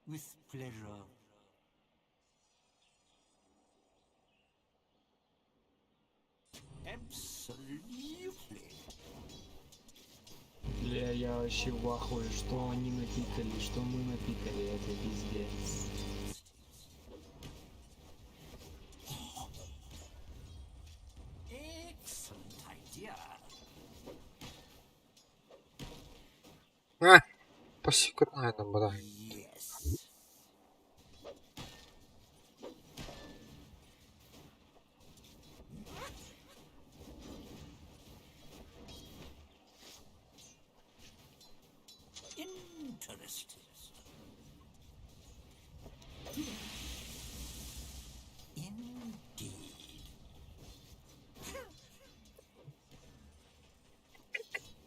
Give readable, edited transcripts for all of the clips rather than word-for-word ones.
With pleasure. Absolutely. Бля, я вообще в ахуе, что они напикали, что мы напикали, это пиздец. Excellent idea. Посекретная набрать. Yes. Interesting. Indeed.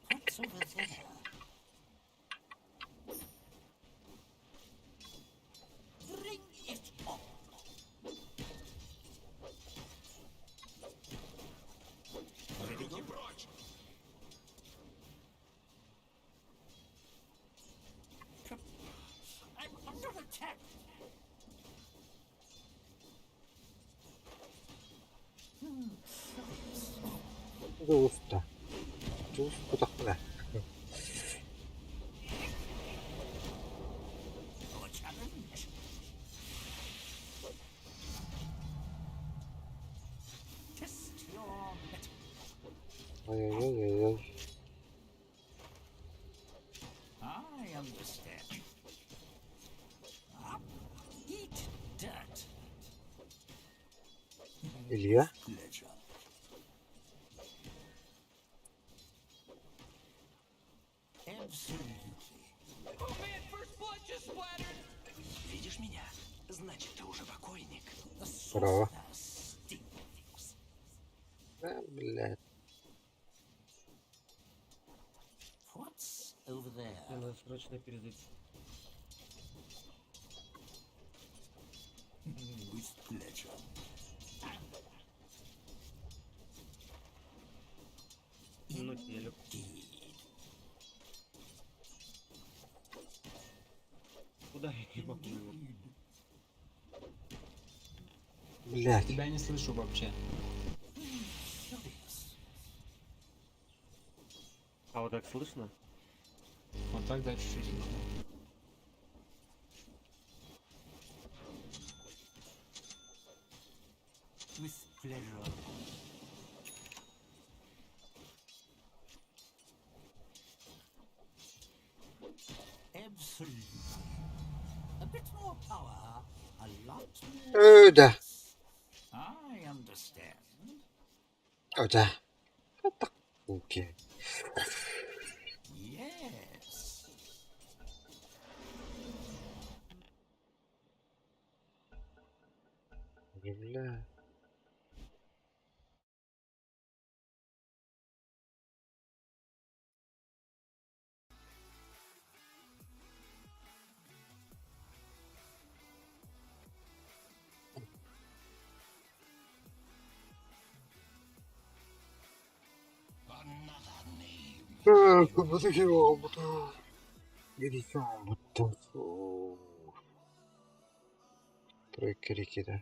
What's over there? Bring it on. Ready to go? I'm under attack. Juusto. Juusto takhle. No challenge. Test your mettle. Ой-ой-ой-ой. I understand. Up, eat dirt. Илья? Pleasure. Absolutely. Oh man, first blood just splattered! Видишь меня? Значит, ты уже покойник. The Здорово. saucer stinks. Да, блядь. What's over there? Надо срочно перезайти. With pleasure. Ну, телек. Indeed. Куда я не могу его? Блядь. Тебя не слышу вообще. Curious. А вот так слышно? Вот так, да, чуть-чуть. With pleasure. Absolutely. A bit more power, a lot more. Да. I understand. Да. Так. Окей. Yes. Бля. 부탁해요. 부탁해요. Тройка реки, да.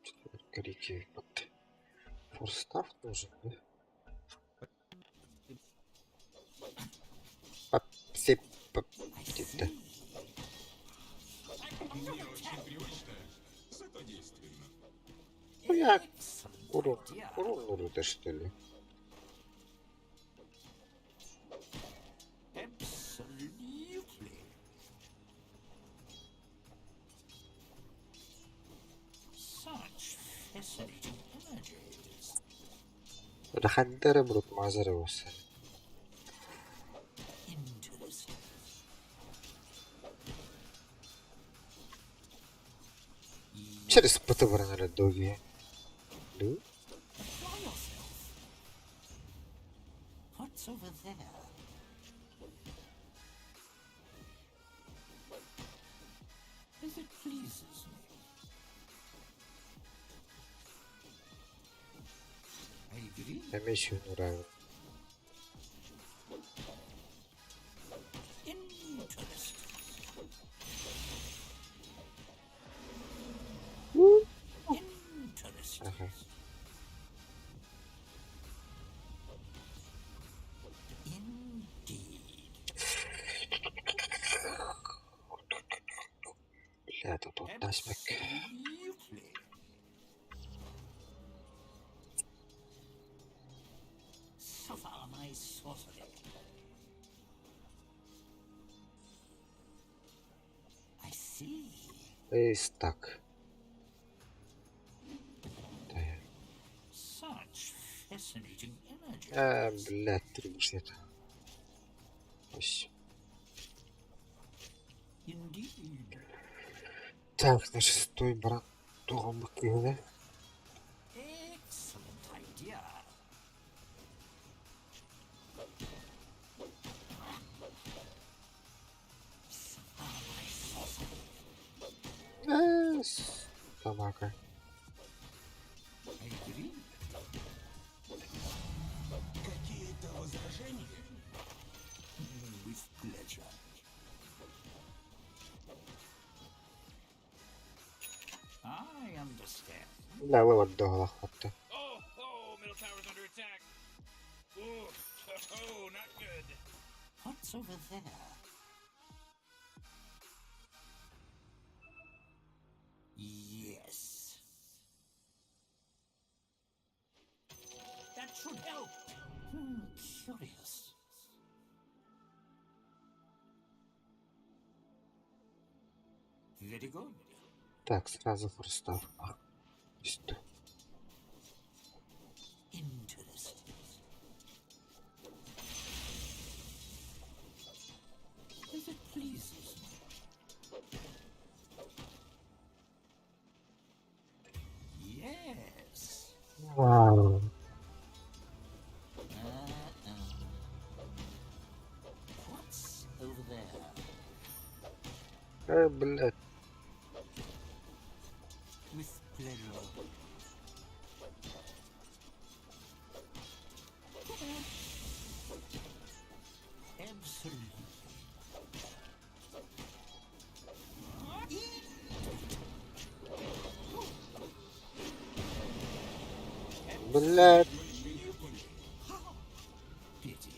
Четверка реки. Форстав нужен, да? Все где-то. Не очень привычно, зато действенно. Бля, Excellent урон. idea. Урон нужен, что ли? Absolutely. Such fascinating images. Рахандера брут мазаровался. Interesting. Через потовар на ледовье. Ну? Apply yourself. What's over there? As it pleases me. I agree. Я меч нравится. Nasmek. Absolutely. Suffer my sorcery. I see. Эй, стак. Such fascinating energy. Блядь, трубишь нет. Ось. Indeed. Так, на шестой брат. Томки, да? Excellent idea. Собака. I agree. Какие-то возражения? With pleasure. I understand. Бля, вывод до голохвата. Oh, oh, middle tower's under attack. Ooh, oh, not good. What's over there? Yes. That should help. Curious. Very good. Так, сразу форстав. Что? Interesting. If it pleases me. Yes. Вау. What's over there? Блядь. With pleasure. Absolutely. Блядь. Pity.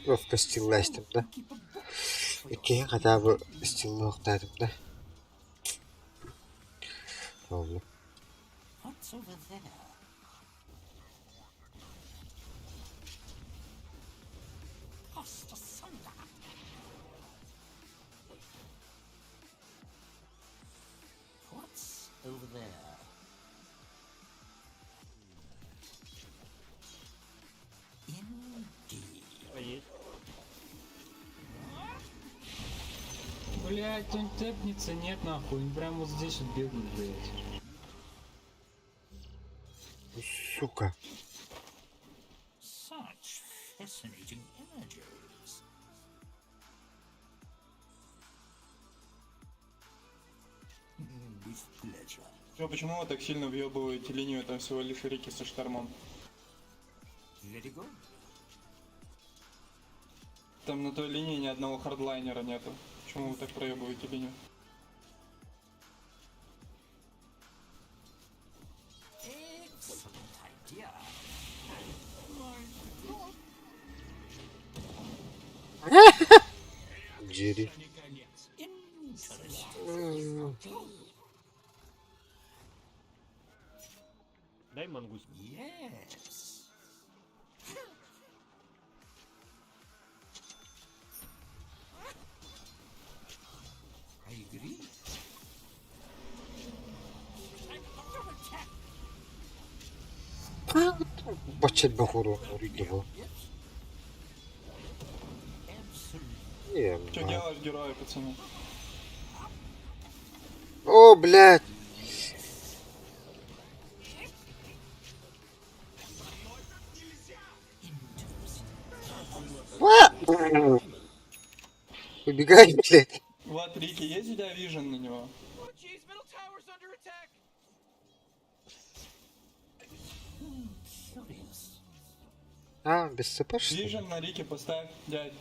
Просто стилластим, да? Окей, хотя бы стилных дадим, да? Ладно. What's over there? Lost asunder. What's over there? Indeed. Блять, он тэпнется, нет нахуй, он прям вот здесь вот бегает, блять. Сука. Such fascinating images. With pleasure. Чё, почему вы так сильно въебываете линию, там всего лишь Рики со штормом? Very good. Там на той линии ни одного хардлайнера нету. Почему вы так проебываете линию? Excellent idea. Джерри. Interesting. Дай мангуст. Yes. I agree. Бачать бахуру ридову. Absolutely. Чё делаешь, герои, пацаны? О, блядь. Убегай, блядь. Вот, Рики, есть у тебя вижен на него? Oh, jeez, middle tower's under attack. Curious. А, без ЦП, что ли? Вижен на Рике поставь, дядь.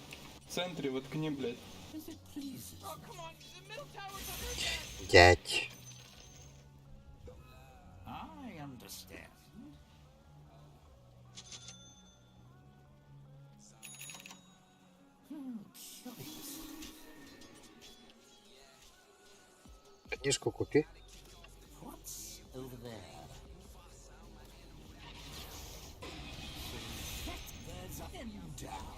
В центре воткни, блядь. If it pleases. Oh, come on, the middle tower's under attack. Дядь. I understand. Curious. книжку купи. What's over there? Birds up and down.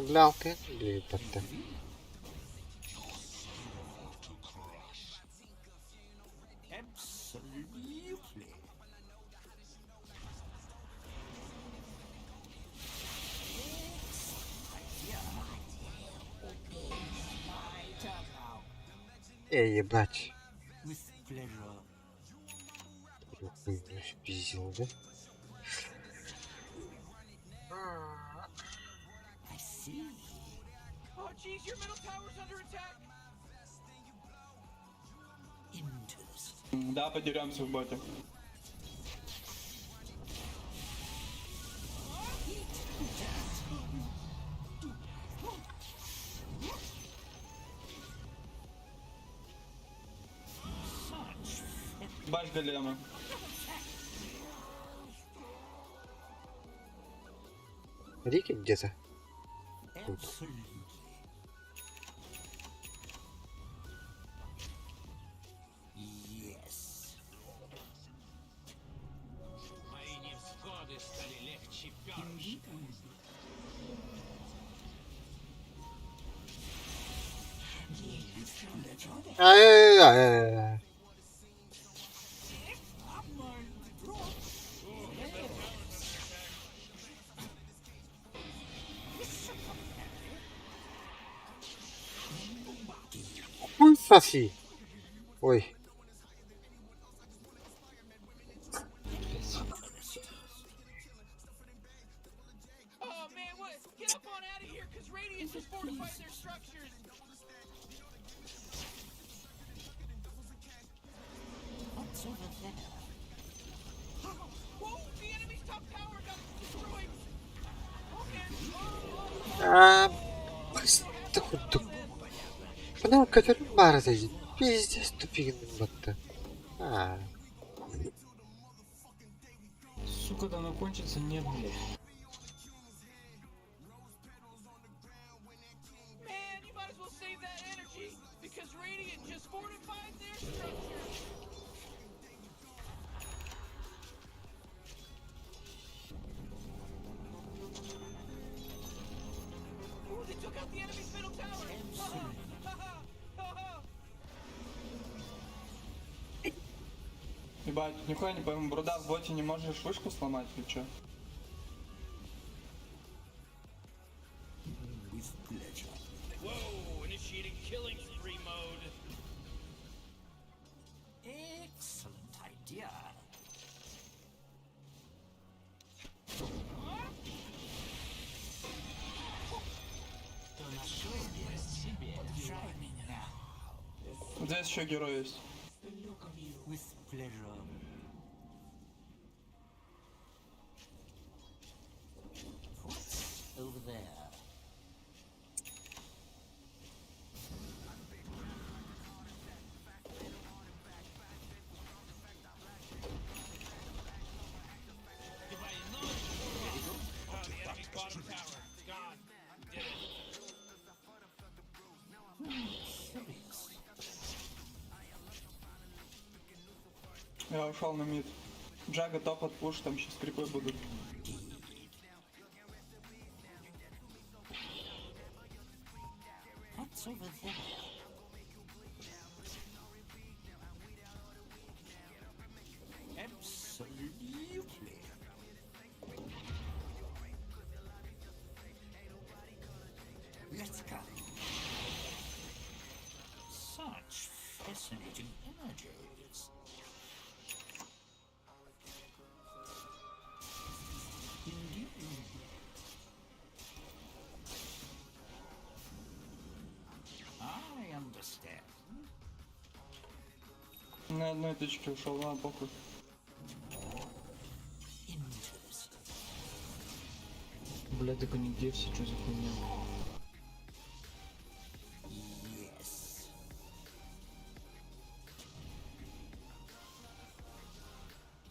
Бля, окей, блин, потом. Absolutely. Эй, ебать. With pleasure. Хуйню пиздил, да? I see. Oh, jeez, your middle tower's under attack. Interesting. Да, подеремся в боте. Баш голема. Рики где-то? Absolutely. Yes. Мои невзгоды стали легче перышка. Ай-яй-яй-яй. Хуй соси. Ой. Oh man, what? Get up on out of here, cause Radiant just fortified their structures. What's over there? Whoa, the enemy's top tower got destroyed. Ты хоть туп. Потому который барзает. Пиздец тупик будто. Сука, да она кончится, нет, блядь. Man, you might as well save that energy, because Radiant just fortified their structures. Oh, they took out the enemy's middle tower. Ебать, нихуя не пойму, Бруда, в боте не можешь вышку сломать или чё? With pleasure. Whoa, initiating killing spree mode. Excellent idea. Здесь еще герой есть. With pleasure. What's over there? Oh, the enemy's bottom tower. Gone. Did it. Curious. Я ушел на мид. Джага топ от пуш, там сейчас крипы будут. What's over there? Absolutely. Let's go. Such fascinating energies. Indeed. I understand. На одной тычке ушел, ладно, похуй. Interesting. Блядь, так они где все, что за хуйня? Yes.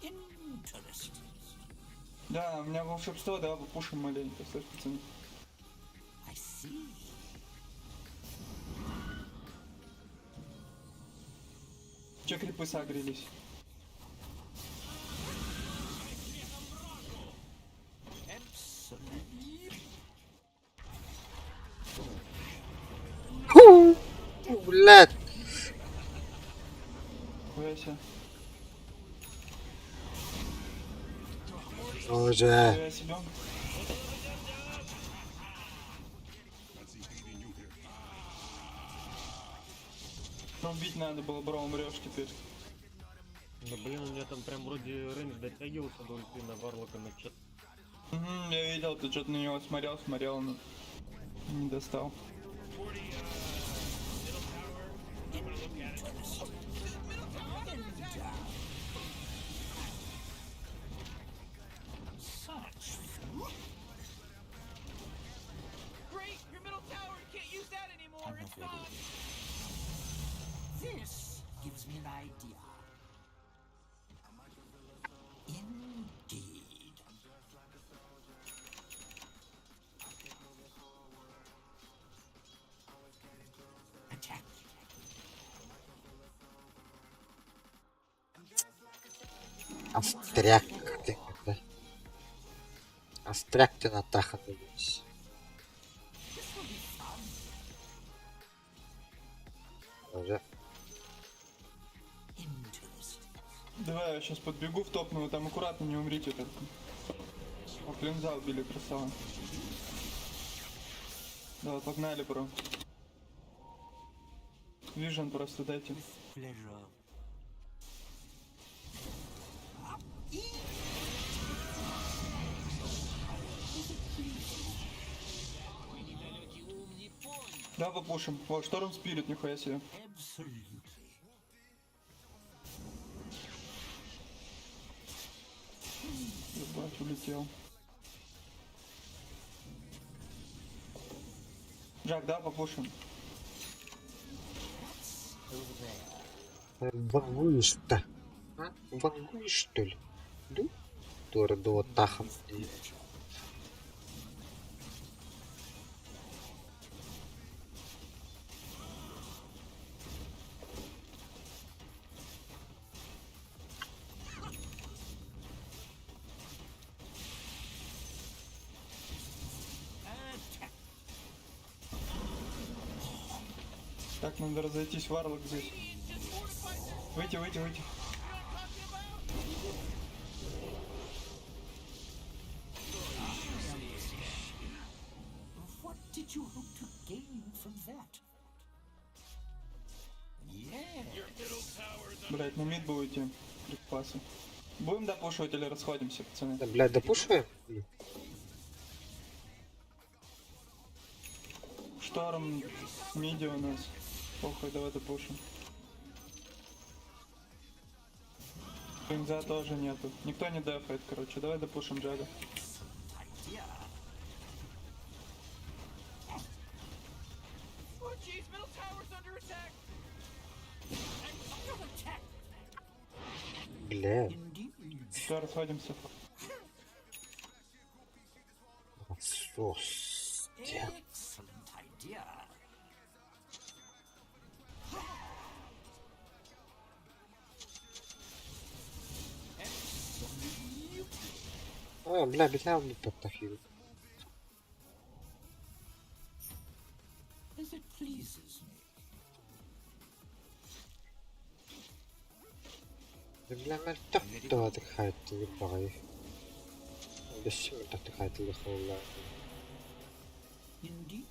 Interesting. Да, у меня волшебство, да, попушим маленько, слышь, пацаны. I see. Че крипы сагрились? Фу, блядь. Хуяся. Уже. Хуяся, идем. Ну, убить надо было, бро, умрешь теперь. Да блин, у меня там прям вроде рейндж дотягивался до ульты на Варлока на чат. Угу, я видел, ты что-то на него смотрел, но не достал. Great, your middle tower, you can't use that anymore. It's gone. This gives me an idea. Indeed. Attack. Остряк ты, да? Остряк ты на Таха надеюсь. Уже. Давай я сейчас подбегу в топ, но вы там аккуратно не умрите только. О, клинза убили, красава. Давай, погнали, бро. Вижен просто дайте. Pleasure. Да, попушим. О, шторм спирит, нихуя себе. Absolutely. Ебать, улетел. Джак, да, попушим. Вангуешь-то? А? Вангуешь, что ли? Да? Тора до Таха. Так, надо разойтись, Варлок здесь. Выйти, выйти, выйти. What did you hope to gain from that? Блять, на мид будете припасы. Будем допушивать или расходимся, пацаны? Да, блядь, допушиваем? Шторм, миди у нас. Похуй, давай допушим. Клинза тоже нету. Никто не дефает, короче. Давай допушим Джага. Oh, jeez, middle tower's under attack. Бля. Все, расходимся. Сос. Excellent idea. Бля, бля, он подтафил. As it pleases me. Да, бля, мен топ отдыхает, ебай. Без чего отдыхает лихо, Indeed.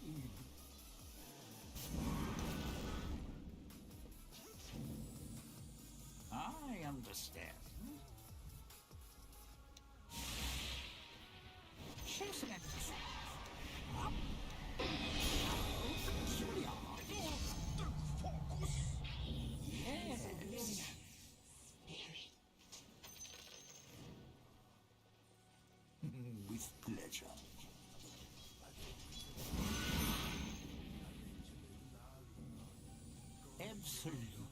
I understand. Chasing it. Yes. With pleasure. Absolutely.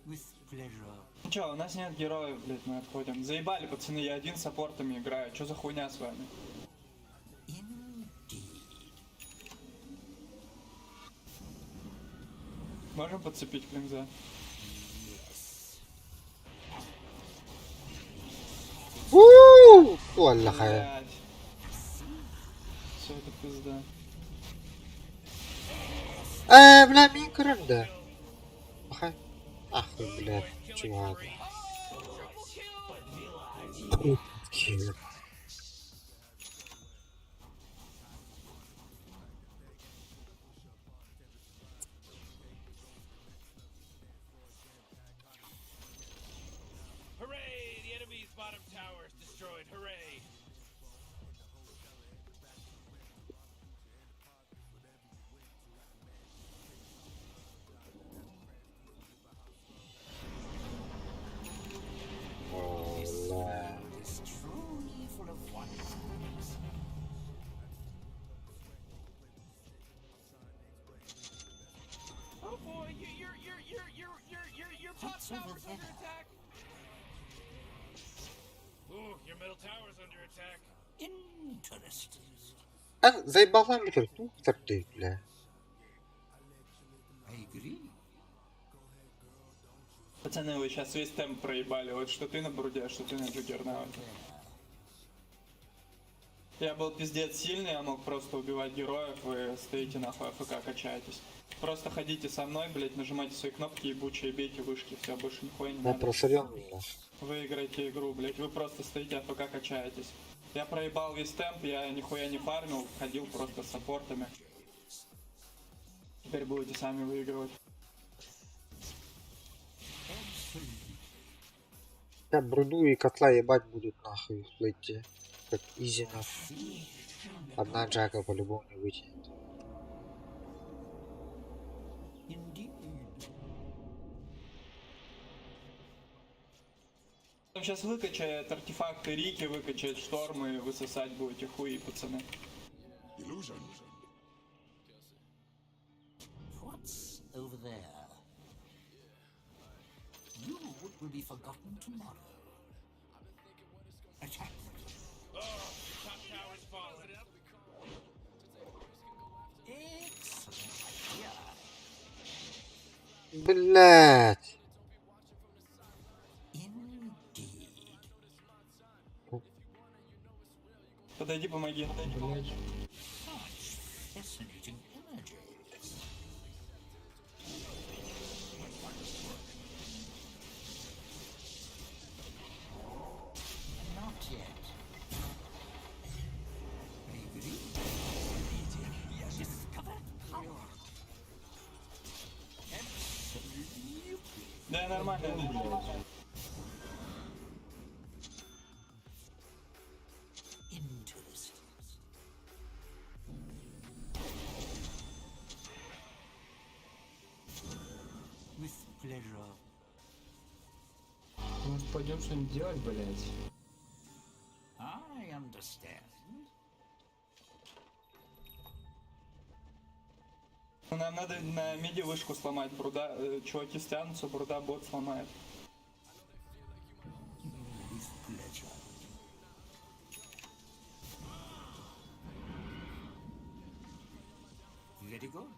With pleasure. Чё, у нас нет героев, блять, мы отходим. Заебали, пацаны, я один с саппортами играю. Чё за хуйня с вами? Indeed. Можем подцепить клинза? Ууу! Валля хая. Блядь. Все, это пизда. Бля, мен кырымды. Ага. Ах ты, блядь, чувак. Kill. Hooray! The enemy's bottom tower is destroyed. Hooray! Валля. is truly full of wonders. Oh boy, your top What's over tower's under there? attack. Ooh, your middle tower's under attack. Interesting. Заебал нам битер. Ну, ты, бля. I agree. Пацаны, вы сейчас весь темп проебали. Вот что ты на Бруде, а что ты на Джугернауте. Я был пиздец сильный, я мог просто убивать героев, вы стоите нахуй АФК, качаетесь. Просто ходите со мной, блять, нажимайте свои кнопки ебучие, бейте вышки, все, больше нихуя не Мы надо. просрем, бля. Вы играете игру, блять, вы просто стоите АФК, качаетесь. Я проебал весь темп, я нихуя не фармил, ходил просто с саппортами. Теперь будете сами выигрывать. Я Бруду и котла ебать будут нахуй в плейте. Как изи нахуй. Одна джака по-любому не вытянет. Indeed. Он сейчас выкачает артефакты Рики, выкачает штормы, высосать будете хуи, пацаны. Illusion. What's over there? You will be forgotten tomorrow. Attack. Oh, your top tower's fallen. Excellent idea. Блять. Indeed. Подойди, помоги. Блять. Such fascinating energies. Not yet. I agree. Discover power. Absolutely. Да, нормально. Interesting. With pleasure. Может пойдем что-нибудь делать, блять? I understand. Нам надо на миде вышку сломать, Бруда, чуваки стянутся, Бруда бот сломает. With pleasure. Very good.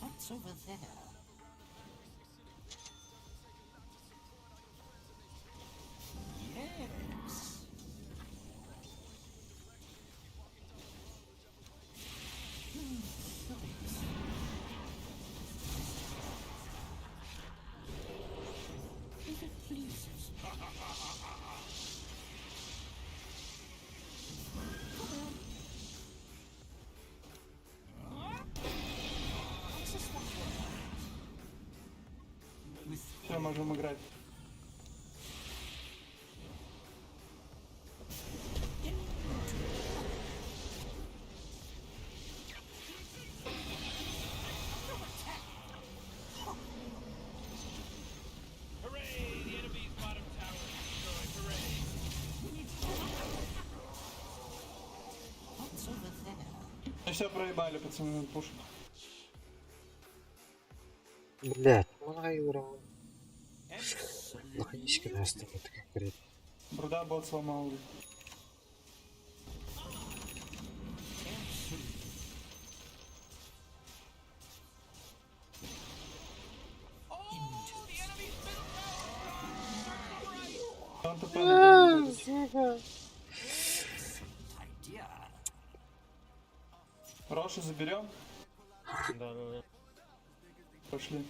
What's over there? Yes. If it pleases. With Все, можем играть. Hooray! The enemy's bottom tower is destroyed. Hooray! what's over there? Ну все проебали, пацаны, надо пушить. Блять, Майора. Лаконически нас там это как говорит. Бруда бот сломал. Рошу заберем? Да. Пошли.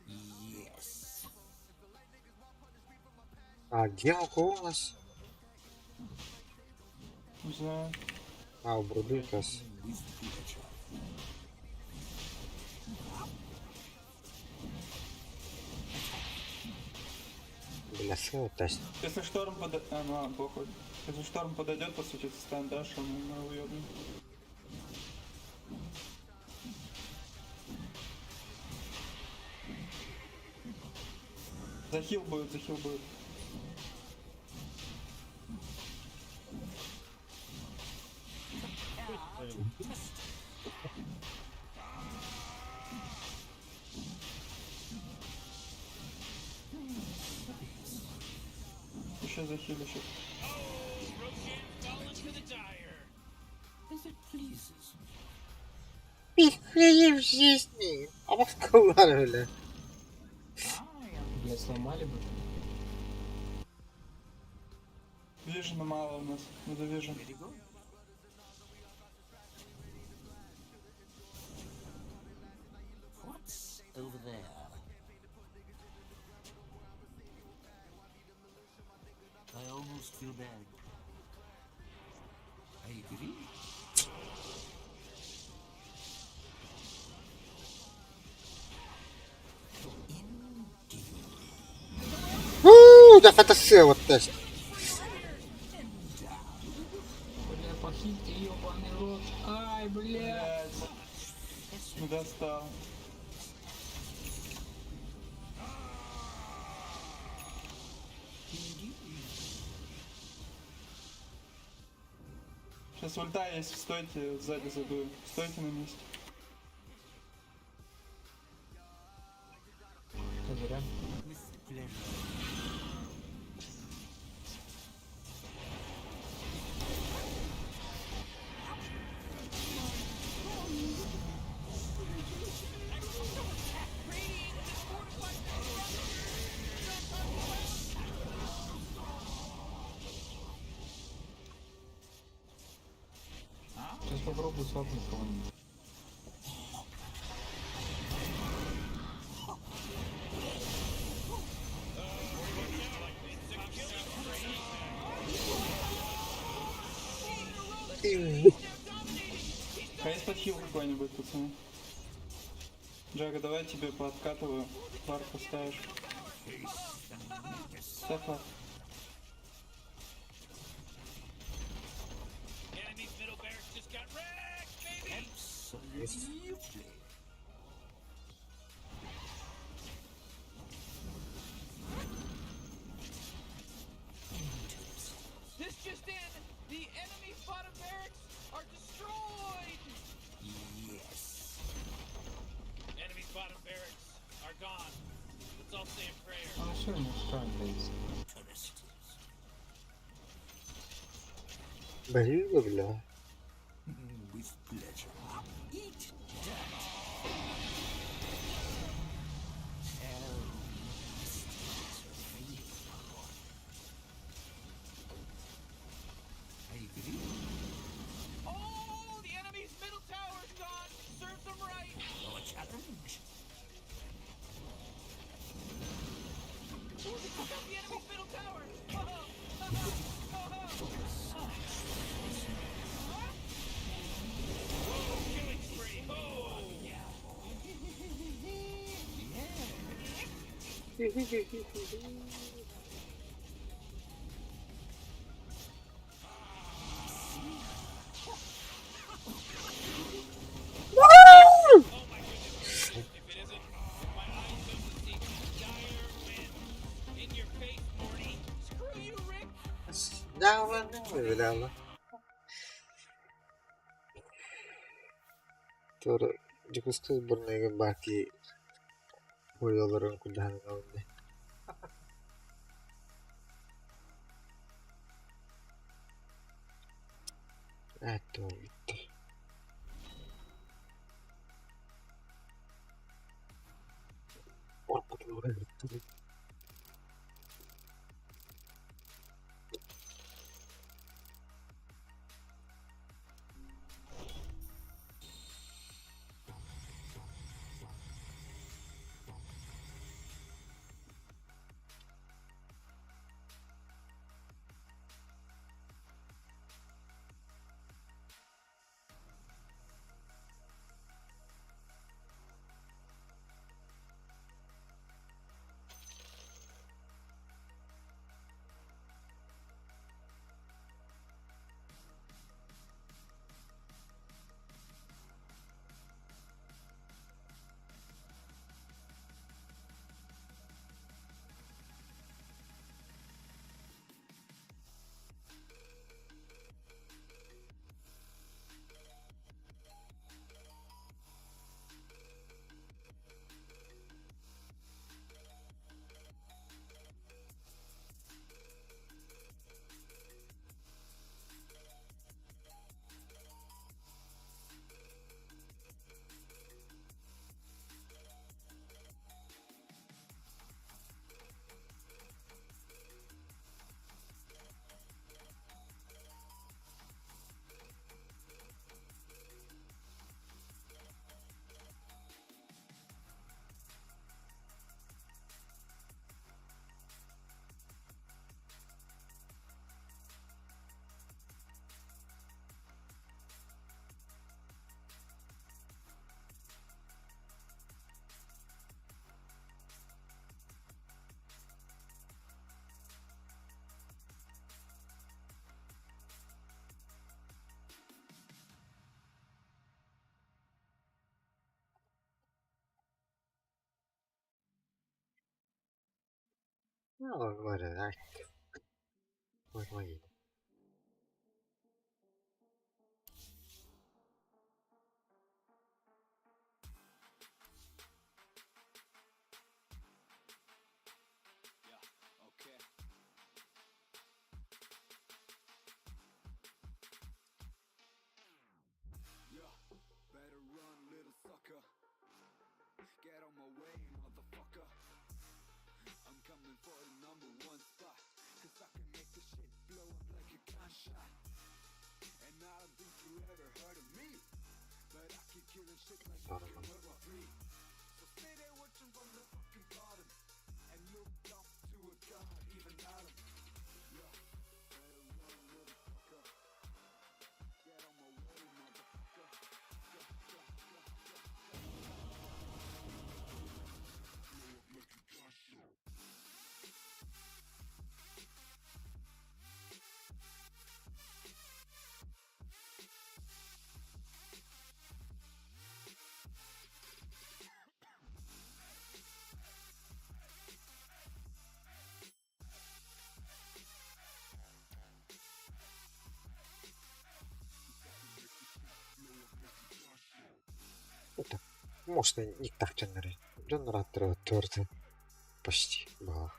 Yes. А, где у кого у нас? Не знаю. А, у Бруды как раз. With pleasure. Бля, свой тест. Если шторм подойдет... А, ну ладно, похуй. Если шторм подойдет, по сути, ты стань дашь, мы уебнем. Захил будет, захил будет. Еще захил, еще. Fallen to the dire. As it pleases. Впервые в жизни. А вот бля. Бля, сломали бы. Вижена мало у нас, не довижен. Very good. What's over there? I almost feel bad. I agree. Да фотосел вот тест. Бля, похите, ёбаный рот. Ай, бля. Блядь. Не достал. Сейчас ульта есть, стойте, сзади задую. Стойте на месте. Это зря. With pleasure. Сейчас попробую свапнуть кого-нибудь. А есть подхил какой-нибудь, пацаны? Джага, давай тебе подкатываю. Вард поставишь. Стефа. Enemy's middle barracks just got wrecked, baby. Absolutely. This just in. The enemy bottom barracks are destroyed. Yes. Enemy's bottom barracks are gone. Let's all say a prayer. А все, не устроим, блядь. Interesting. Блин, бля. With pleasure. Eat that. I agree. Oh, the enemy's middle tower's gone. Serves them right. No challenge. Oh, they took out the enemy's middle tower. Killing spree. Oh. Oh my goodness. If it isn't, my eyes don't see dire win. In your face, Morty. Screw you, Rick. Да, ладно, виляла. Sonra Cıkıskız burnayga belki boyaların kullanıldı. Evet, tamam bitti. Orkut'un oraya gitti. Ну, говорю, ай, вот мои. Okay. Yeah, better run, little sucker. Get on my way, motherfucker. I'm coming for the #1 spot. Cause I can make this shit blow up like a gunshot. And I don't think you ever heard of me. But I keep killing shit like fucking World War III. So stay there watching from the fucking bottom. And look up to a god, even Adam. Yeah, better run, little fucker. Get on my way, motherfucker. Это можно не так генератор торты почти было.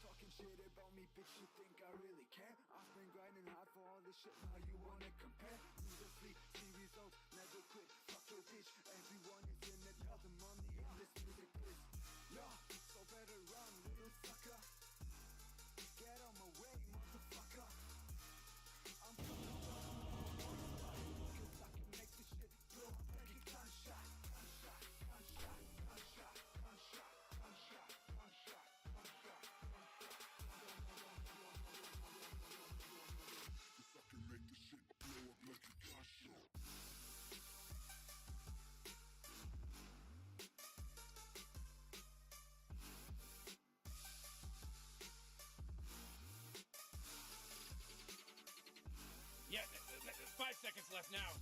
Talking shit about me, bitch, you think I really care? I've been grinding hard for all this shit, now you wanna compare? Seriously, see results, never quit, fuck your bitch. Everyone is in it, all the money in this music is. Yeah, so better run, little sucker. Get on my way, motherfucker. I'm coming for the cause I can make this shit blow up like a gunshot. Gunshot, gunshot, gunshot, gunshot, gunshot, gunshot, gunshot. Yeah, 5 seconds left now.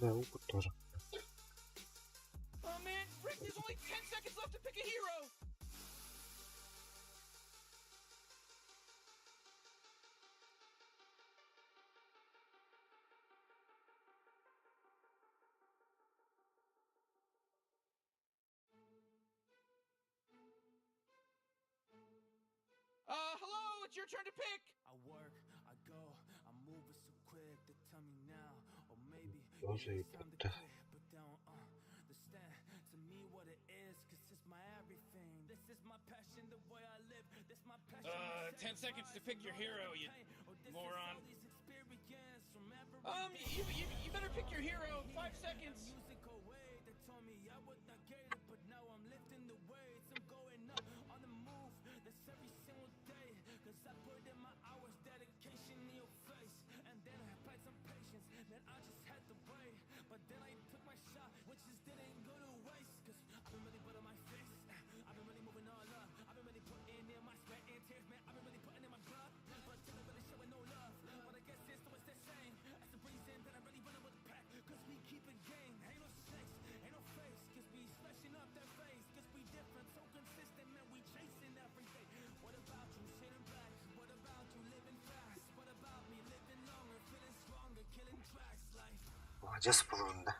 Да, луку тоже. Oh man, Rick, there's only 10 seconds left to pick a hero. Hello, it's your turn to pick. I work, I go, I'm moving so quick. They tell me now, or maybe Тоже и it's time to как-то. quit, but they don't understand to me what it is, cause it's my everything. This is my passion, the way I live. This my passion. 10 seconds to pick your hero, you moron. You better pick your hero. 5 seconds. Music away, they told me I would not get it, but now I'm lifting the weights. I'm going up on the move. That's every single day, cause I put in my hours, dedication in your face. And then I applied some patience, man, I just had to wait. But then I took my shot, which just didn't go to waste. Cause I've been really putting my face, I've been really moving all up. I've been really putting in my sweat and tears, man, I've been really putting in my blood. But still I'm really showing no love. But I guess it's always the same. That's the reason that I'm really running with the pack. Cause we keep it game, ain't no snakes, ain't no face. Cause we smashing up that face, cause we different, so consistent, man, we chasing every day. What about you sitting back? What about you living fast? What about me living longer, feeling stronger, killing tracks like Молодец, половина, да.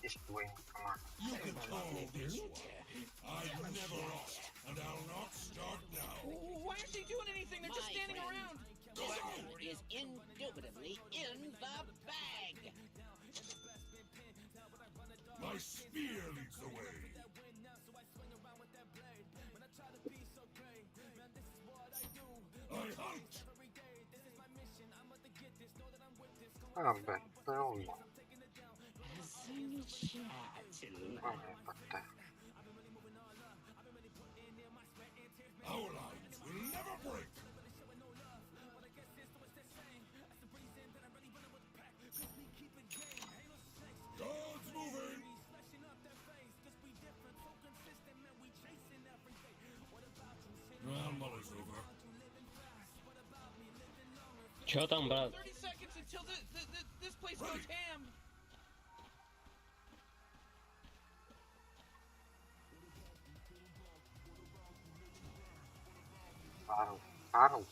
із твоїм командою. You can call this one. I've never lost, and I'll not start now. Why aren't they doing anything? They're just standing around. Is indubitably in the bag. My spear leads the way. I hunt. Белла. Our lines will never break. God's moving. Well, Molly's over. Чё там, брат? 30 seconds until this place goes ham. Карл.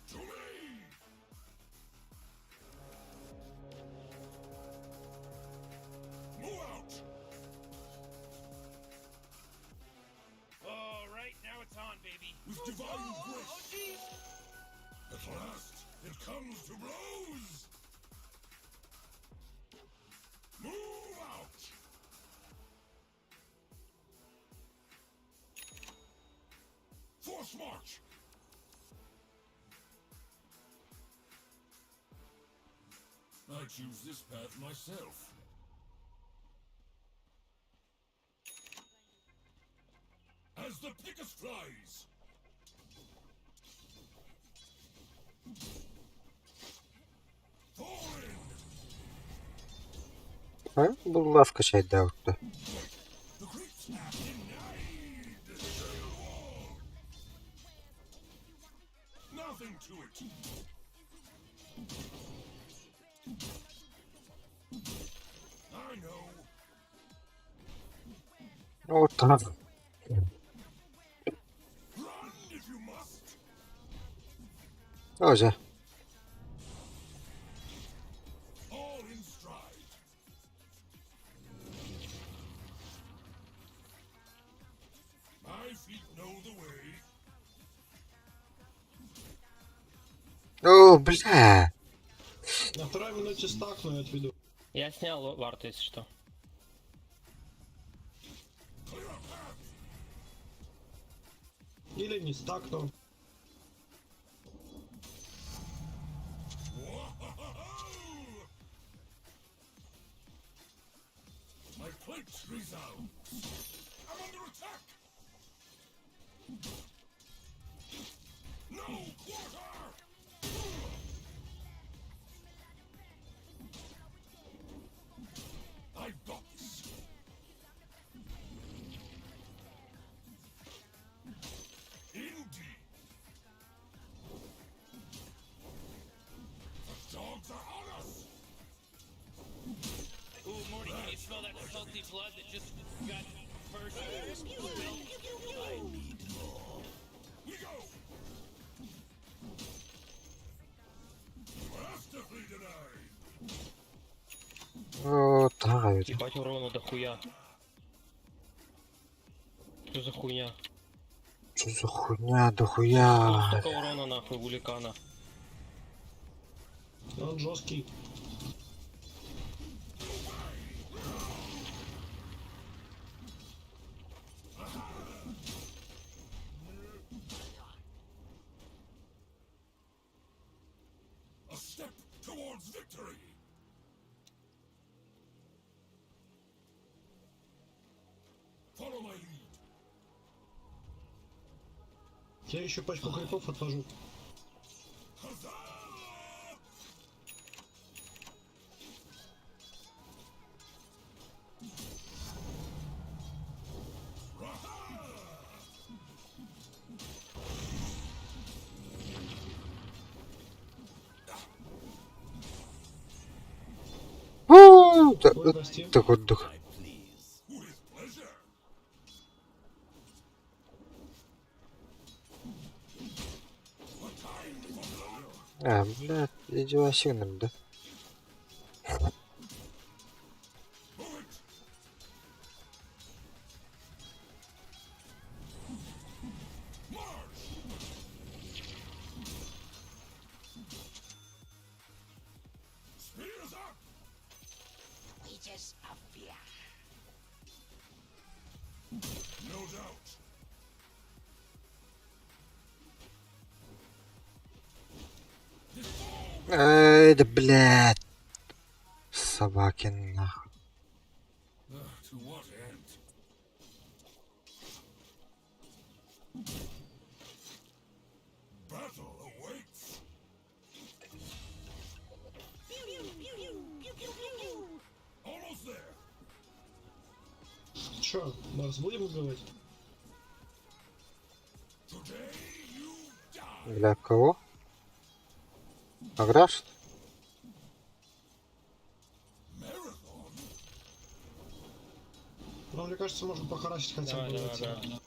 To me. Move out. All right, now it's on, baby. With divine Oh, grace. jeez. At last, it comes to blows. Move out. Force march. I choose this path myself. As the Picus flies. Fall in. Будь ласка, чай дав. The creeps denied. Shield wall. Nothing to it. I know. Отак. Run if you must. Отже. All in stride. My feet know the way. О, бля. На второй минуте стакну и отведу. Я снял варту, если что. Clear a path. Или не стакну. My plate resounds. I'm under attack. No quarter. I've got this. Indeed. The dogs are on us. Ooh, Morty, can you smell that salty blood that just got first? We go. Masterfully denied. О, так. Ебать урона дохуя. Что за хуйня? Що за хуйня, дохуя. Столько урона нахуй у Ликана. Он жесткий. A step towards victory. Follow my lead. Я еще пачку крипов отвожу. Huzzah! О, Ой, прости. так от дух. With pleasure. A time for blood. Бля. Видео сигнал, да? Spears up! No doubt. Эй, да блядь. Собаки нахуй. To what end? Battle awaits. Almost there. Чё, Макс, будем убивать? Today you die. Для кого? Аграш? Marathon. Ну, мне кажется, можно похарасить хотя Давай, бы давай, эти. давай.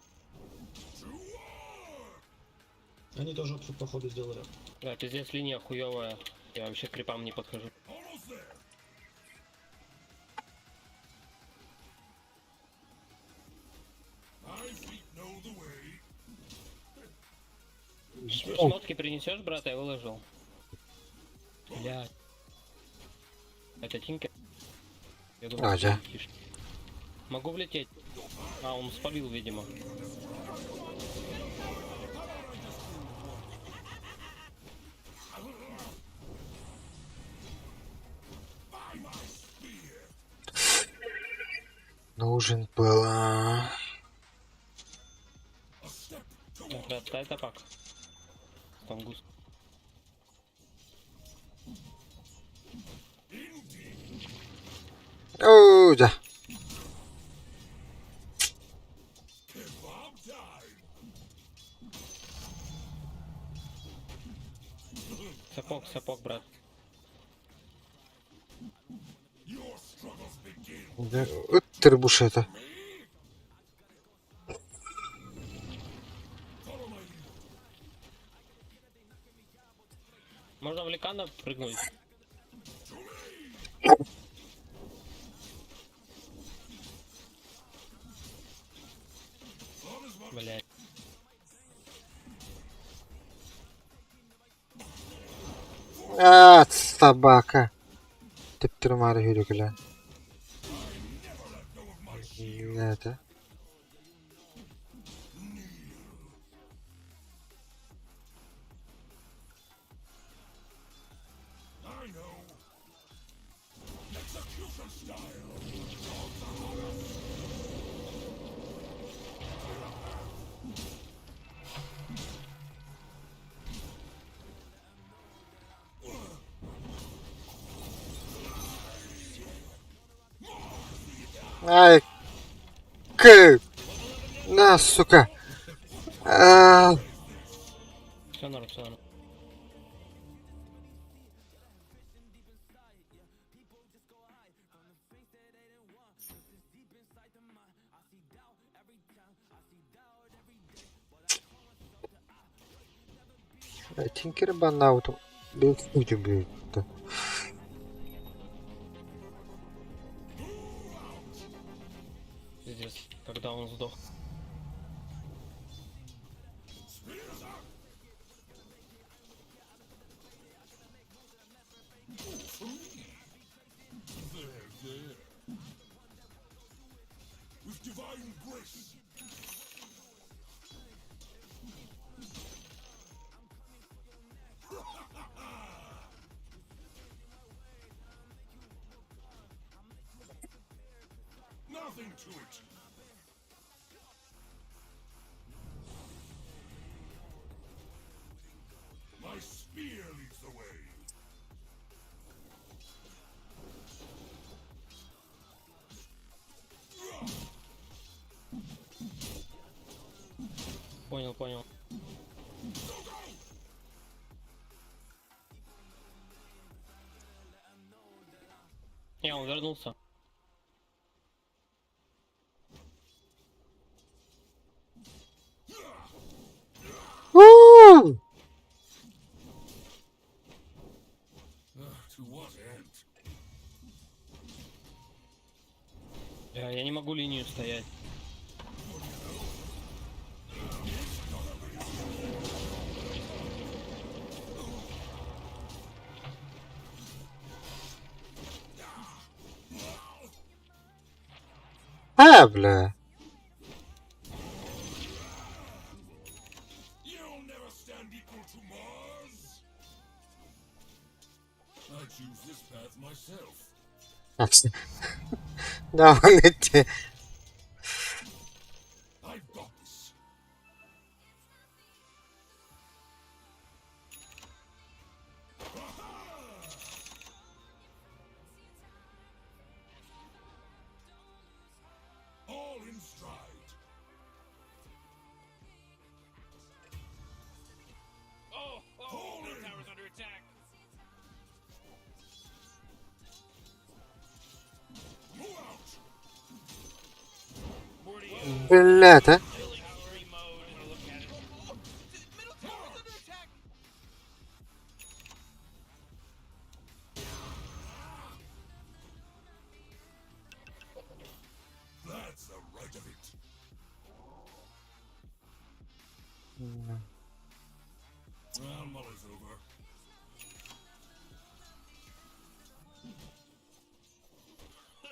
Они тоже отход походу сделали. Да, пиздец, линия хуёвая. Я вообще к крипам не подхожу. Almost there. My feet know the way. Шмотки принесешь, брат, я выложил. Блядь. Это Тинкер? Я думал, А, ты да. летишь. Могу влететь. А, он спалил, видимо. Нужен был. Брат, дай топак. Там гусь. О, да. Kebab time. Сапог, сапог, брат. Your struggles begin. Да. Вот требуш это. Follow my lead. Можно в ликана прыгнуть? Блять. А, собака. Тип тримар yürü Это. I know. Execution style. Ай. К. На, сука. А, Все норм, все норм. Тинкер банаутом. Был в блядь. Пиздец. Когда он сдох. With divine grace. Nothing to it. My spear leads the way. Понял, понял. Не, он вернулся. У! Я не могу линию стоять. Бля. You'll never stand equal to Mars. I choose this path myself. А, все. Да, вон эти. I've got this. All in stride. Middle tower's under attack. Move out. Morty, Бля-то. Fury mode, and look at it. Middle tower's under attack. That's the right of it. Well, mull is over.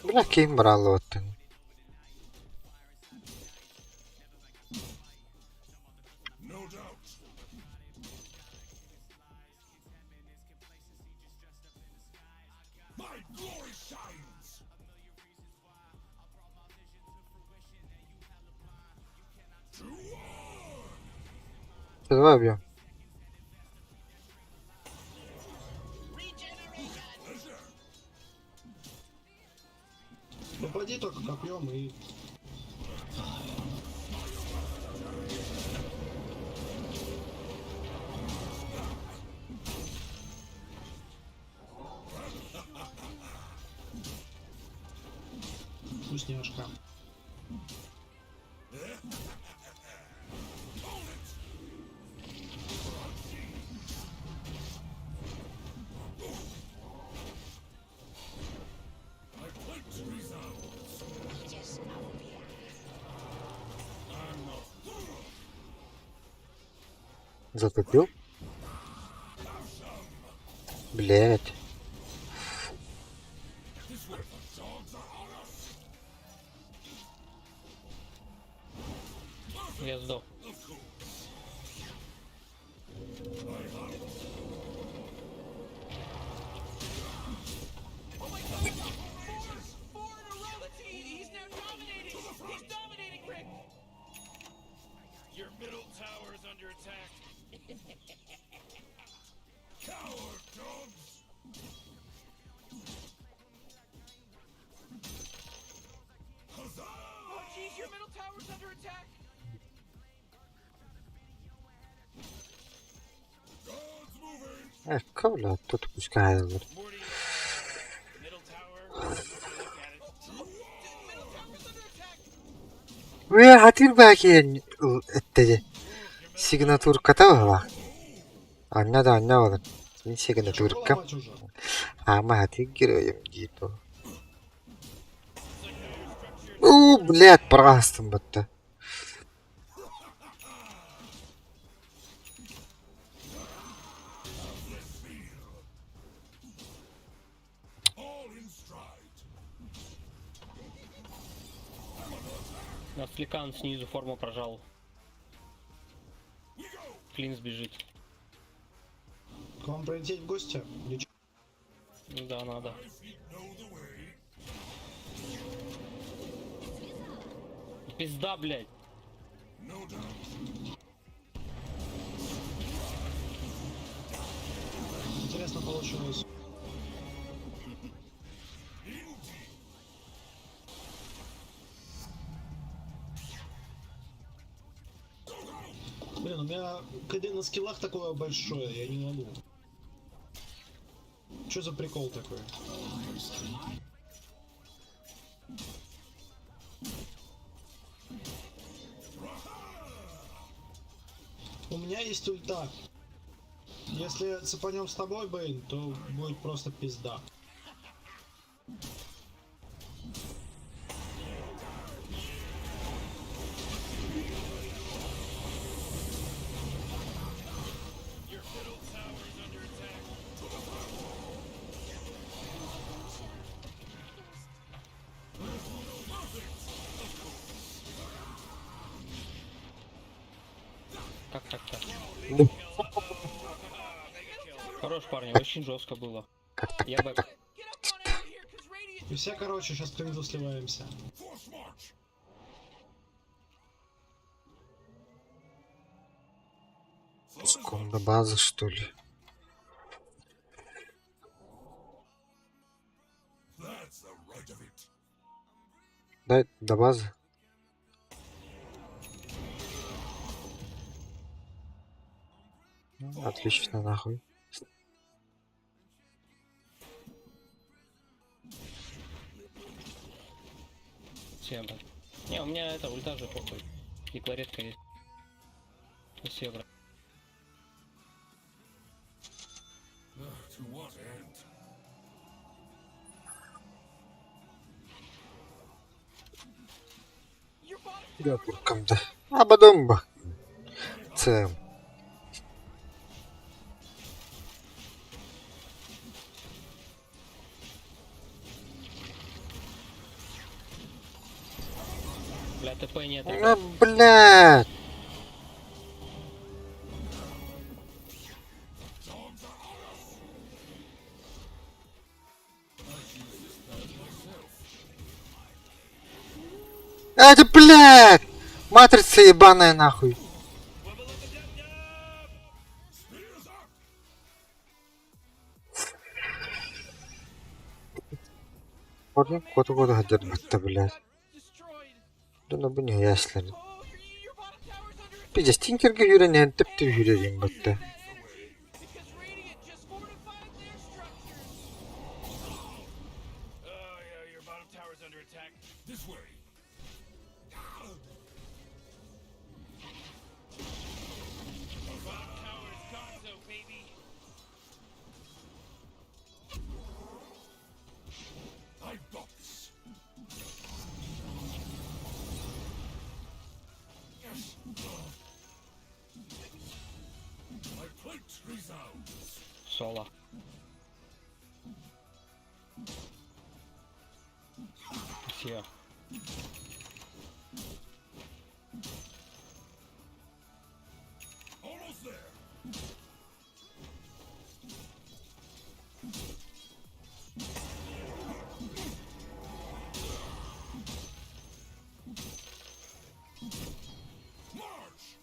Бля, ким брало ты. No doubt. My glory shines. To war! Ты давай убьем. Попади только копьем и... Вкусняшка. My plate resounds. I'm not. Затупил? Блять. This way, the dogs are on us. Я сдох. Of course. Four in a row. He's now dominating. He's dominating, Rick. Your middle tower is under attack. Coward dogs. Huzzah! Oh, jeez, your middle tower's under attack. Gods moving. Коля, тут пускай. Morty, middle tower. Look at it. Middle tower's under attack. Ve hatir belki etti. Signatur kata var. Anladım. Signatur Что kap. ломать уже? Ama hatir героем gitu. Блядь, просто будто. All in stride. Фликан снизу форму прожал. We go. Клин сбежит. К вам прилететь в гости? Или чё? Ну да, надо. My feet know the way. Пизда, блядь. No doubt. Интересно получилось. Блин, у меня КД на скиллах такое большое, я не могу. Что за прикол такой? У меня есть ульта. Если цепанем с тобой, Бэйн, то будет просто пизда. Как так-то? Ну, Хорош, парни, очень жестко было. Я бы... И все, короче, сейчас приведу, сливаемся. Force march! Пуском до базы, что ли? That's the right of it. Дай до базы. Ну, отлично, нахуй. Всем, брат. Не, у меня это ульта же похуй. И кларетка есть. Спасибо, брат. To what end? Я туркам-то. А потом бы. Цем. Бля, ТП нет. Ну, блядь. Это, блядь! Матрица ебаная, нахуй. Парни, кот-кот гадят, бата, блядь. Да ну bu ne yaşları. Bir de Stinker'ga yürenen tip yürüyeyim batta. Yeah, your bottom tower's under attack. This way. Bottom tower is gonzo, baby. I've got this. Yes. My plate resounds. Соло. Все. Almost there. March!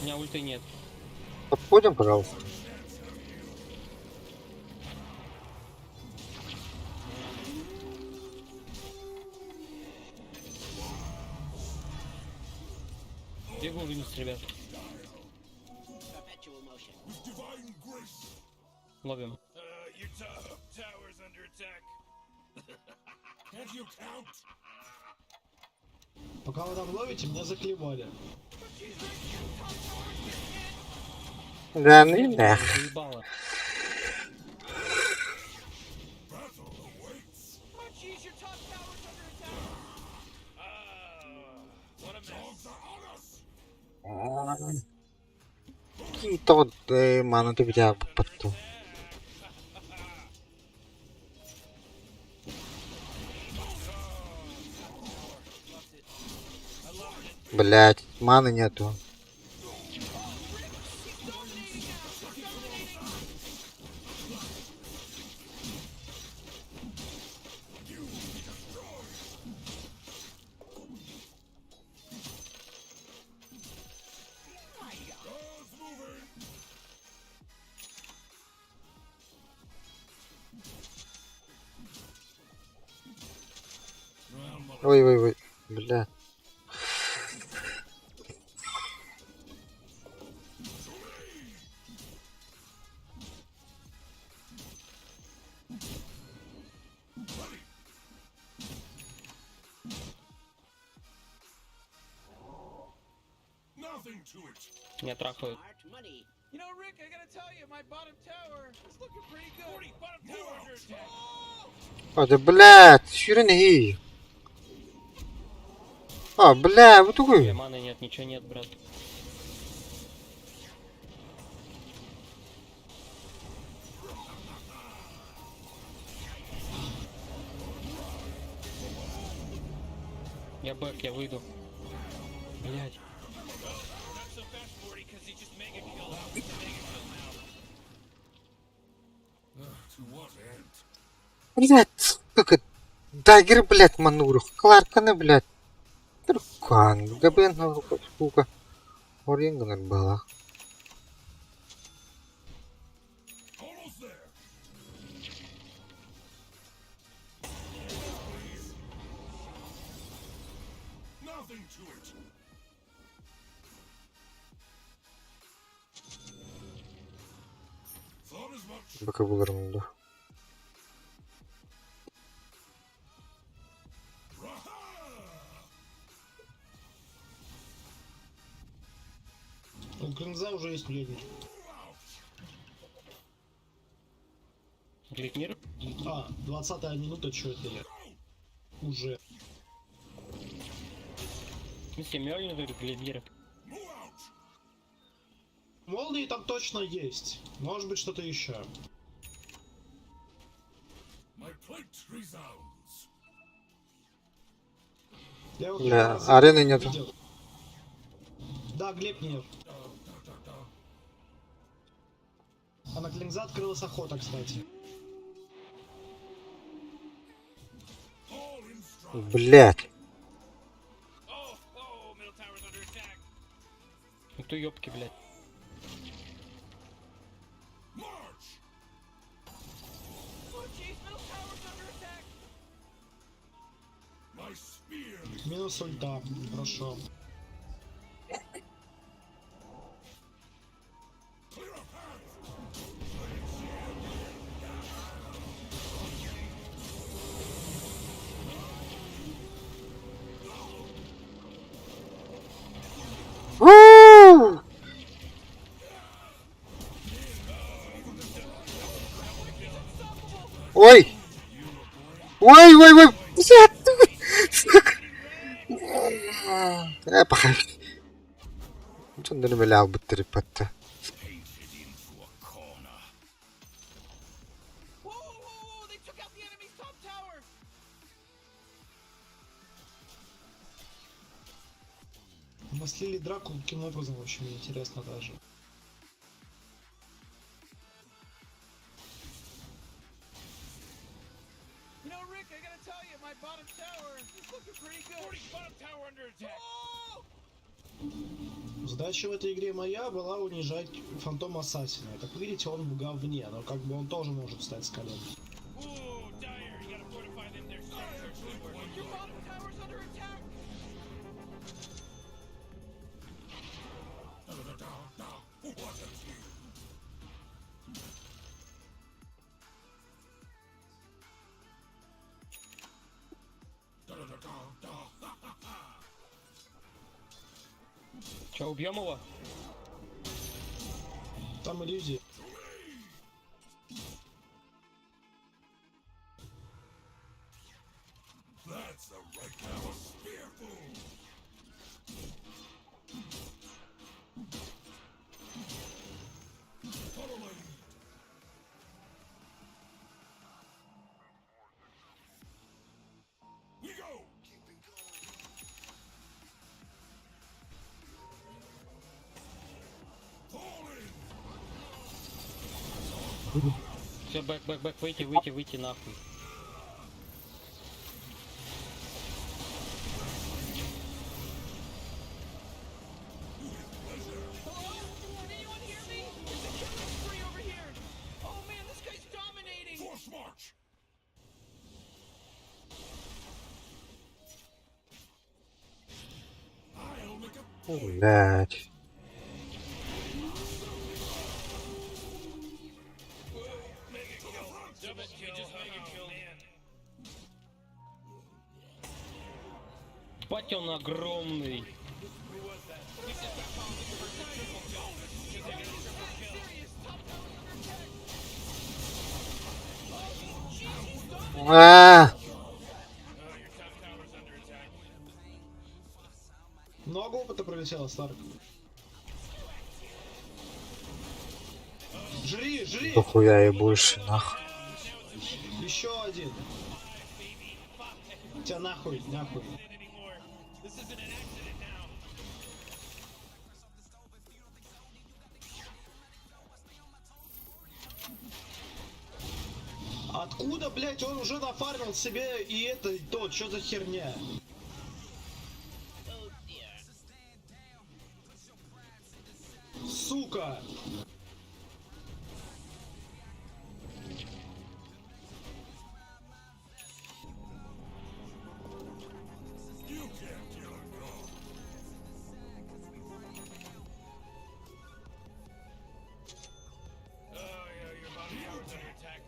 У меня ульты нет. Подходим, пожалуйста. Бегу вниз, ребят. With divine grace. Ловим. Your top tower's under attack. Can't you count? Пока вы там ловите, меня заклевали. Да ну и нах. Заебало. Battle awaits. Munchies, your top tower's under attack. What a mess. Dogs are on us. Какие-то вот ману ты бля потом. Блять, маны нету. Dogs moving. Ой, бля. Nothing to it. Меня трахают. You know, Rick, I gotta tell you, my bottom tower is looking pretty good. 40, bottom tower under attack. А, да блядь, ширины. А, бля, вот У меня такой. маны нет, ничего нет, брат. Я бэк, я выйду. Блять. Not so fast, Morty, because he just mega killed. It's a mega kill now. To what end? Блядь, сука. Дагер, блядь, мануру. Кларканы, блядь. Туркан. Габен, сука. Оренганар бала. Almost there. Nothing to it. Thought as much. Бака буларымды. У Кринза уже есть ледник. Глитмир? 20-я минута, что это я? Уже. В смысле, Мёльнир или Глитмир? Молнии там точно есть. Может быть, что-то еще. My plate resounds. Я его Бля, первый раз арены нету. видел. Да, Глеб нет. А на Клинза открылась охота, кстати. Блядь. Oh, middle tower's under attack. Ну ты ёбки, блядь. March. Oh jeez, middle tower's under attack. My spear. Минус ульта. Хорошо. Clear a path. У! Ой! Ой, ой, ой! Блядь! Сука! Пахай. Чон дэнэ мэлээ авбуттэр ипатта. Whoa, they took out the enemy's top tower. Мы слили драку каким образом, в общем, интересно даже. You know, Rick, I gotta tell you, my bottom tower is looking pretty good. Morty's bottom tower under attack. Oh! Задача в этой игре моя была унижать Фантом Ассасина. Как видите, он в говне, но как бы он тоже может встать с колен. Ooh, Dire, you gotta fortify them. Their structures are working. Your bottom tower's under attack. What a team. Че, убьем его? Там иллюзии. That's the right kind of spearful. Follow my lead. We go. Fall in. Все, бэк, выйти нахуй. Hello? Can anyone hear me? It's a killing spree over here. Oh man, this guy's dominating. Force march. I'll make a Блядь. Double kill. Just mega kill. Бать он огромный. А! Много опыта пролетело, Старк. Жри, жри! Дохуя и больше, нахуй. Еще один. Тебя нахуй, нахуй. This isn't an accident now. Откуда, блять, он уже нафармил себе и это, и то, что за херня? Oh dear. Сука! You can't kill a god. Oh yeah, your bottom tower's under attack.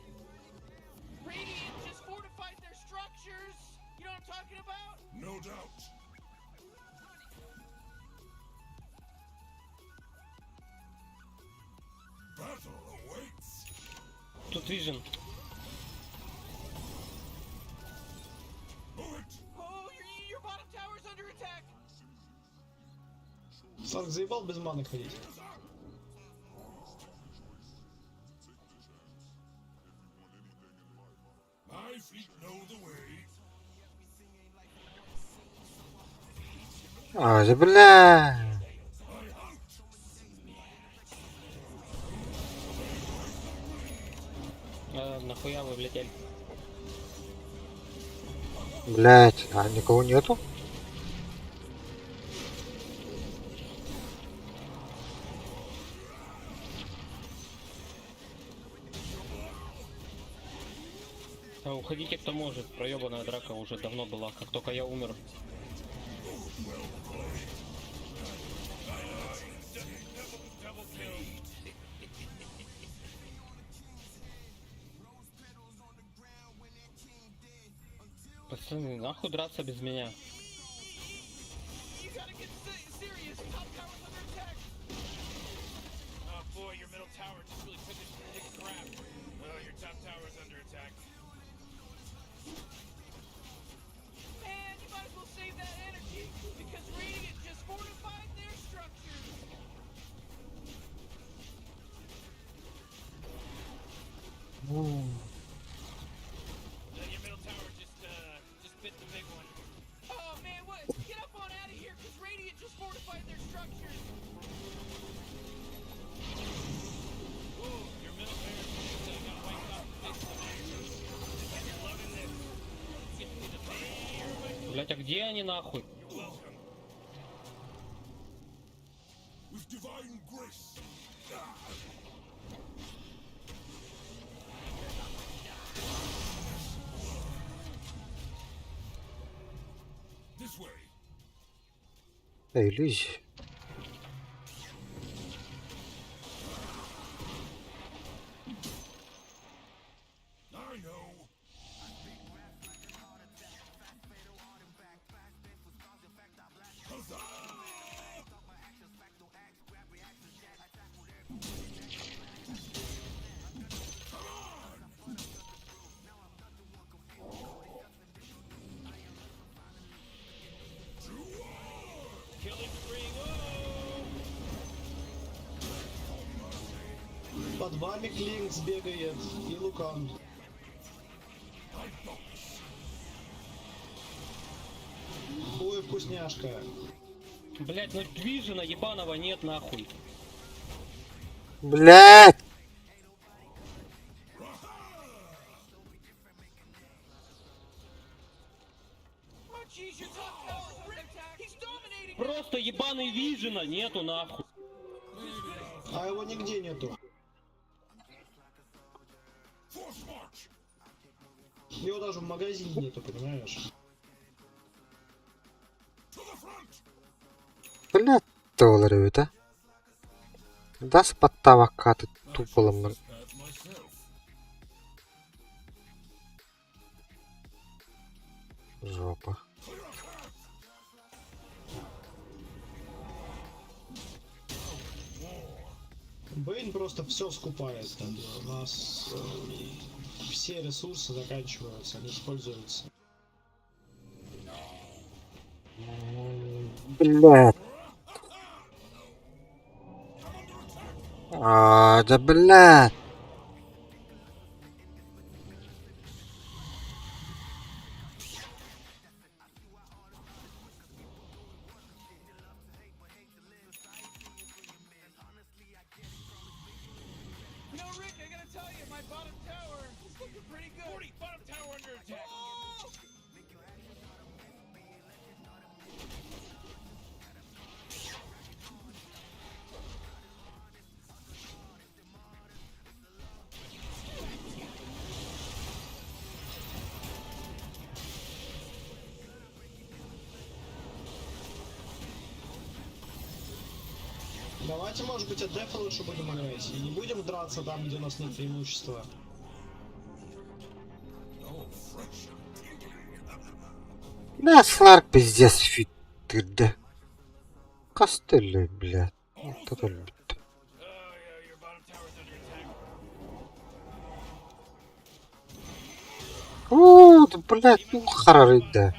Radiant just fortified their structures. You know what I'm talking about? No doubt. Battle awaits. Тут вижен. Move it. Oh, your bottom tower's under attack. Слав, заебал без маны ходить. My fleet know the way. А, бля. Нахуя вы влетели? Блять, а никого нету? Уходите, кто может. Проебанная драка уже давно была, как только я умер. Пацаны, нахуй драться без меня? You gotta get serious. Top tower's under attack. Oh boy, your middle tower just really took a big crap. Oh, your top tower's under attack. Man, you might as well save that energy because Radiant just fortified their structures. Your middle tower just bit the big one. Oh man, what? Get up on out of here because Radiant just fortified their structures. Ooh, your middle tower got wiped off the face of the earth. And you're loving this. Get me the bear. Блять, а где они нахуй? You're welcome. With divine grace. This way. Да, иллюзия. I know. Killing spree. Whoa! Под вами Клинкс бегает и Лукан. Ой, вкусняшка. Блять, ну движена ебаного нет нахуй. Блять! Oh jeez, your top tower's under attack. He's dominating. Просто ебаный вижена нету нахуй. А его нигде нету. Force march. Его даже в магазине нету, понимаешь? To the front. Блять, доллары это. Да спаттава каты туполом. Path myself. Жопа. Бэйн просто все скупает. Там, у нас все ресурсы заканчиваются, они используются. Блять. А, да блять. bottom tower. It's looking pretty good. 40, bottom tower under attack. Oh! Давайте, может быть, от дефа лучше будем играть. И не будем драться там, где у нас нет преимущества. Да, Сларк пиздец фит, ты да. Костыль, блядь. Вот это любит. Your bottom tower's under attack. О, да, блядь, ну харары, да.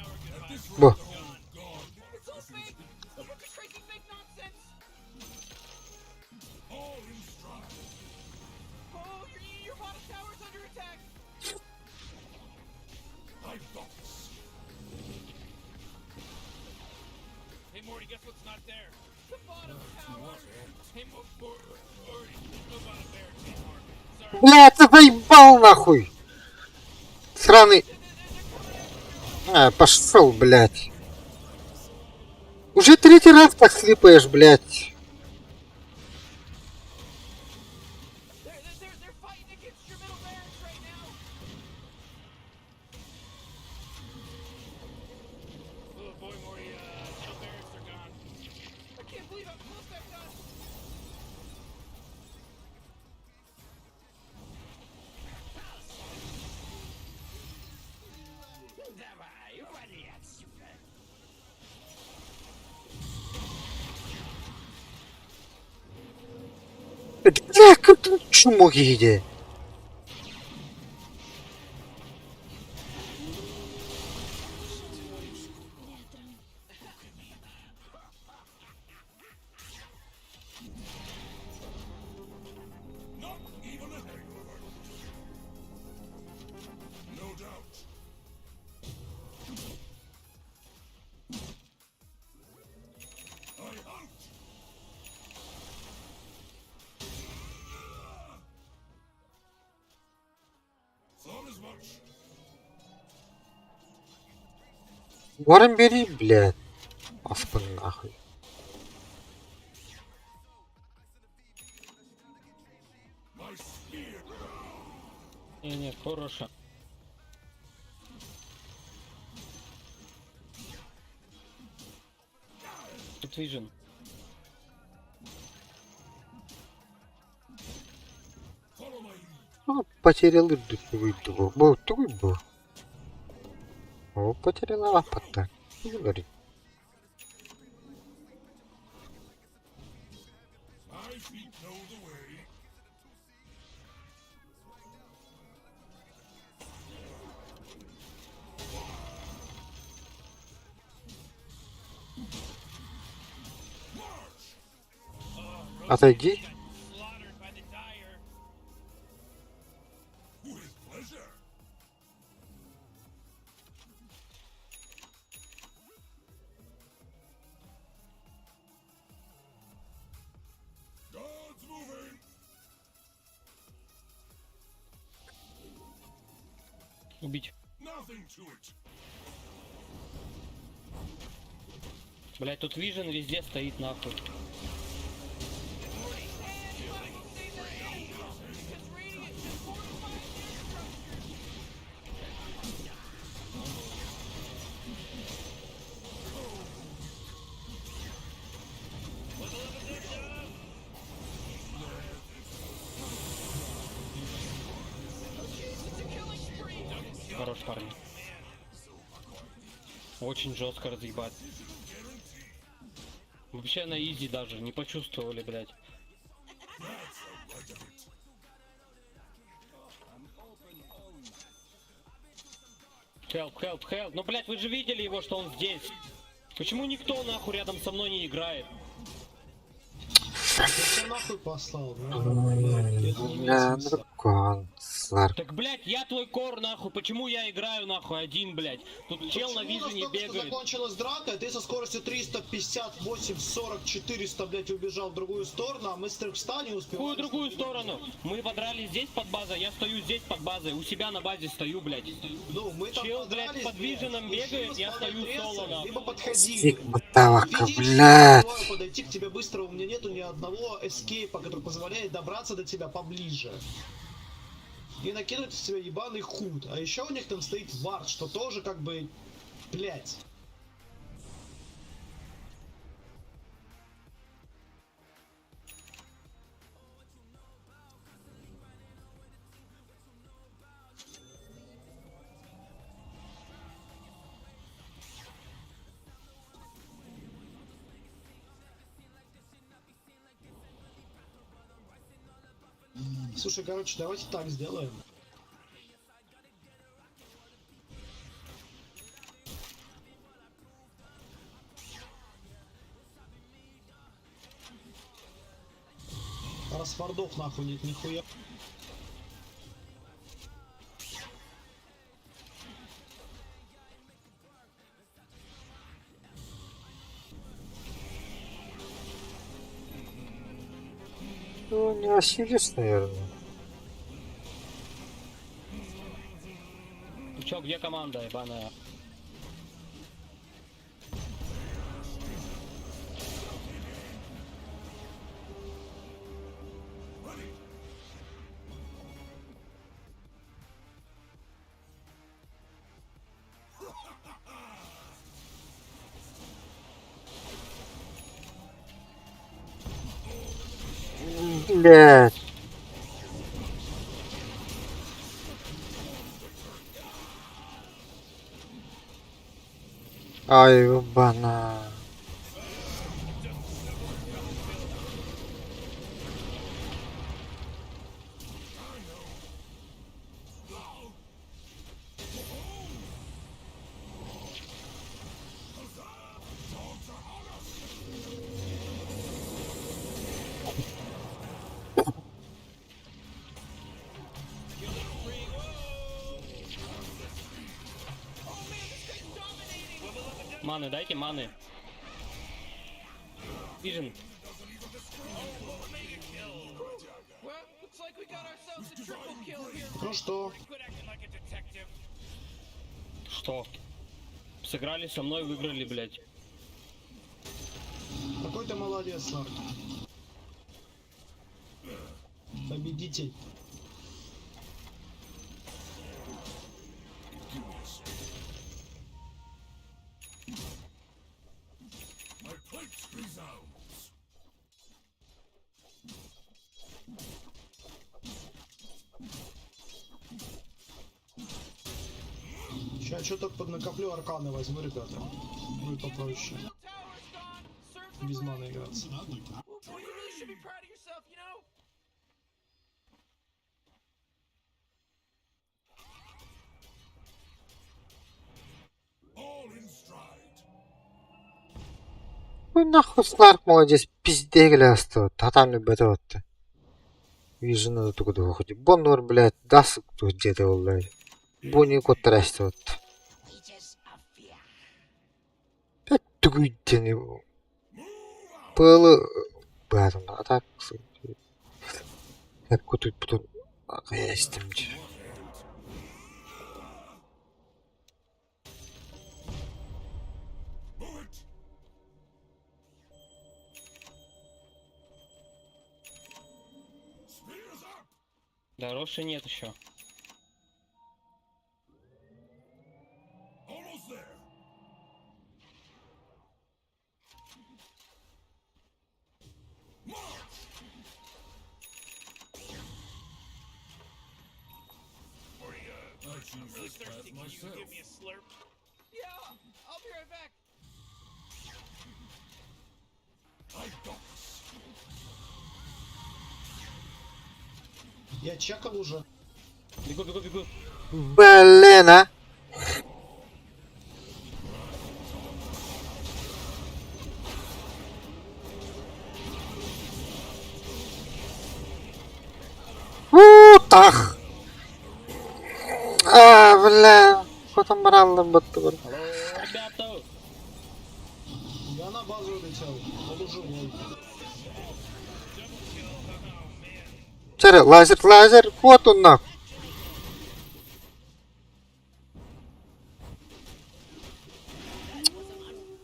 Бо. It's all fake. You're orchestrating fake nonsense. All in stride. Oh, your bottom tower's under attack. I've got this. Hey, Morty, guess what's not there? The bottom tower. Hey, Morty, no bottom barracks anymore. Sorry. Блядь, ты заебал нахуй. Сраный. А, пошел, блядь. Уже третий раз так слипаешь, блядь. They're fighting against your middle barracks right now. Oh boy, Morty, middle barracks are gone. I can't believe how close that got. Давай, уходи отсюда. Бля, как ты чмо їде? Not even a hangover. No doubt. I hunt. Thought as much. Варым бери, блядь. Аспын нахуй. My spear. Не, хорошо. Тут вижен. Follow my lead. А, потерял выйду. Был, ты был. О, потеряла лапа-то. Не говори. My feet know the way. March! Отойди. Slaughtered by the Dire. With pleasure. God's moving. Убить. Nothing to it. Блять, тут вижен везде стоит нахуй. Хорош, парни. Очень жестко разъебать. Вообще на изи даже не почувствовали, блять. Help. Ну, блять, вы же видели его, что он здесь. Почему никто нахуй рядом со мной не играет? Ты нахуй послал, Бля, ну конц. Сларк. Так, блядь, я твой кор, нахуй. Почему я играю, нахуй, один, блядь? Тут чел на Почему у нас вижене только что бегает. закончилась драка, ты со скоростью 358, 40, 400, блядь, убежал в другую сторону, а мы с 300 не успеваем. Какую другую сторону? Мы подрались здесь под базой, я стою здесь под базой. У себя на базе стою, блядь. Ну, мы там Чел, блядь, подрались, под виженом блядь, бегает, решили я стою спалить соло, ресурс, нахуй. либо подходи. Сигма Тавака, Видишь, блядь. я подойти к тебе быстро, у меня нету ни одного эскейпа, который позволяет добраться до тебя поближе. И накинуть в себя ебаный худ. А еще у них там стоит вард, что тоже как бы, блядь. Слушай, короче, давайте так сделаем. Раз вардов нахуй нет нихуя. Ну, не Осирис, наверное. Ну чё, где команда, ебаная? Блядь. Ай, ебана. Маны, дайте маны. Вижен. Well, looks like we got ourselves a triple kill here. Ну что? Quit acting like a detective. Что? Сыграли со мной, выиграли, блядь. Какой ты молодец, Сларк. Победитель. My plate resounds. Сейчас что-то поднакоплю арканы возьму, ребята. Будет попроще. Middle tower is gone. Serves them Без right. маны играться. Well, you really should be proud of yourself, you know? All in stride. Ну нахуй Сларк молодец, пиздегля стоит. Тотально бетоватты. Вижу, надо только выходить. Боннор, блядь, даст кто где-то, блядь. Бонни кот растет. Пять тугуйден его. Пылы. Бәрін атак. Как көтіп бұтын. Я істемді. Move it. Spears up. Да, Роши нет еще. Almost there. March. I choose Really this path thirsty. Can you myself. give me a slurp? Yeah, I'll be right back. I got this. Я чекал уже. Бегу, бегу, бегу. Блин, а. Утах. Бля, потом брал будто бы. Алло, ребята! Я на базу летел, буду живой. Чары, лазер, вот он нахуй.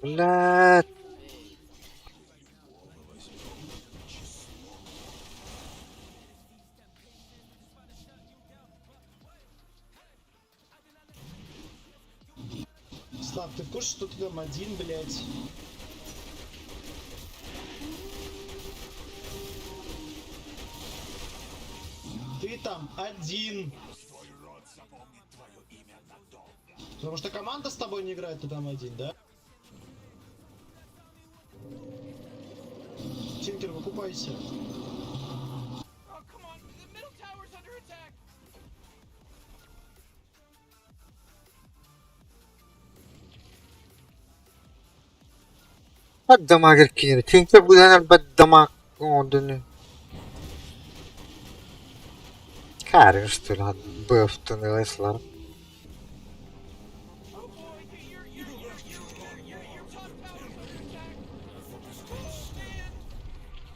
Блядь. Слав, ты в курсе, что ты там один, блядь? Ты там один. Потому что команда с тобой не играет, ты там один, да? Тинкер, выкупайся. Oh, come on. The middle tower's under attack. Damage erkeğini. Tinker bu denen bad damage olduğunu. Karın что ли, böftünü vesler. Oh boy, your top tower's under attack.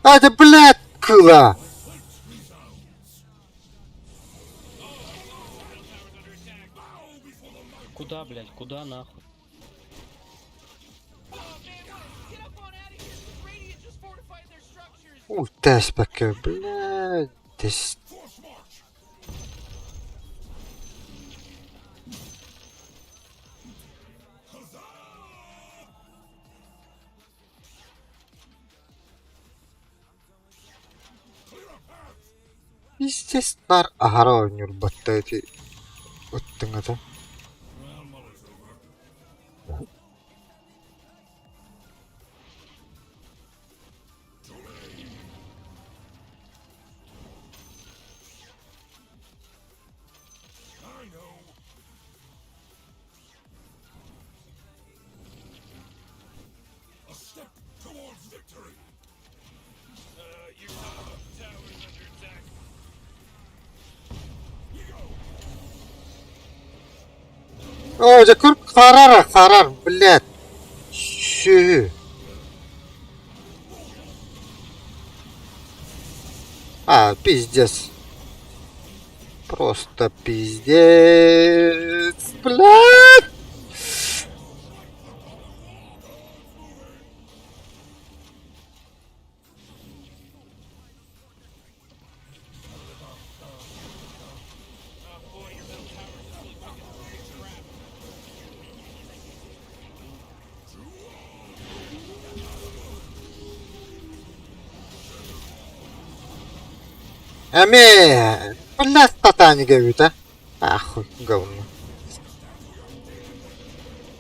Hadi блядь, kıla. Куда, блядь, куда нахуй? Oh man, get up on out of here. Radiant just fortified their structures. Ультась пока, блядь. Здесь. Пиздец, нар агара oynuyor batta eti. Öttün ata. I know. A step towards victory. Your top tower's under attack. О, Жакур karar, блядь. Şu. А, пиздец. Просто пиздец, блядь. Блядь, кота не говорит, а? Ахуй, говно.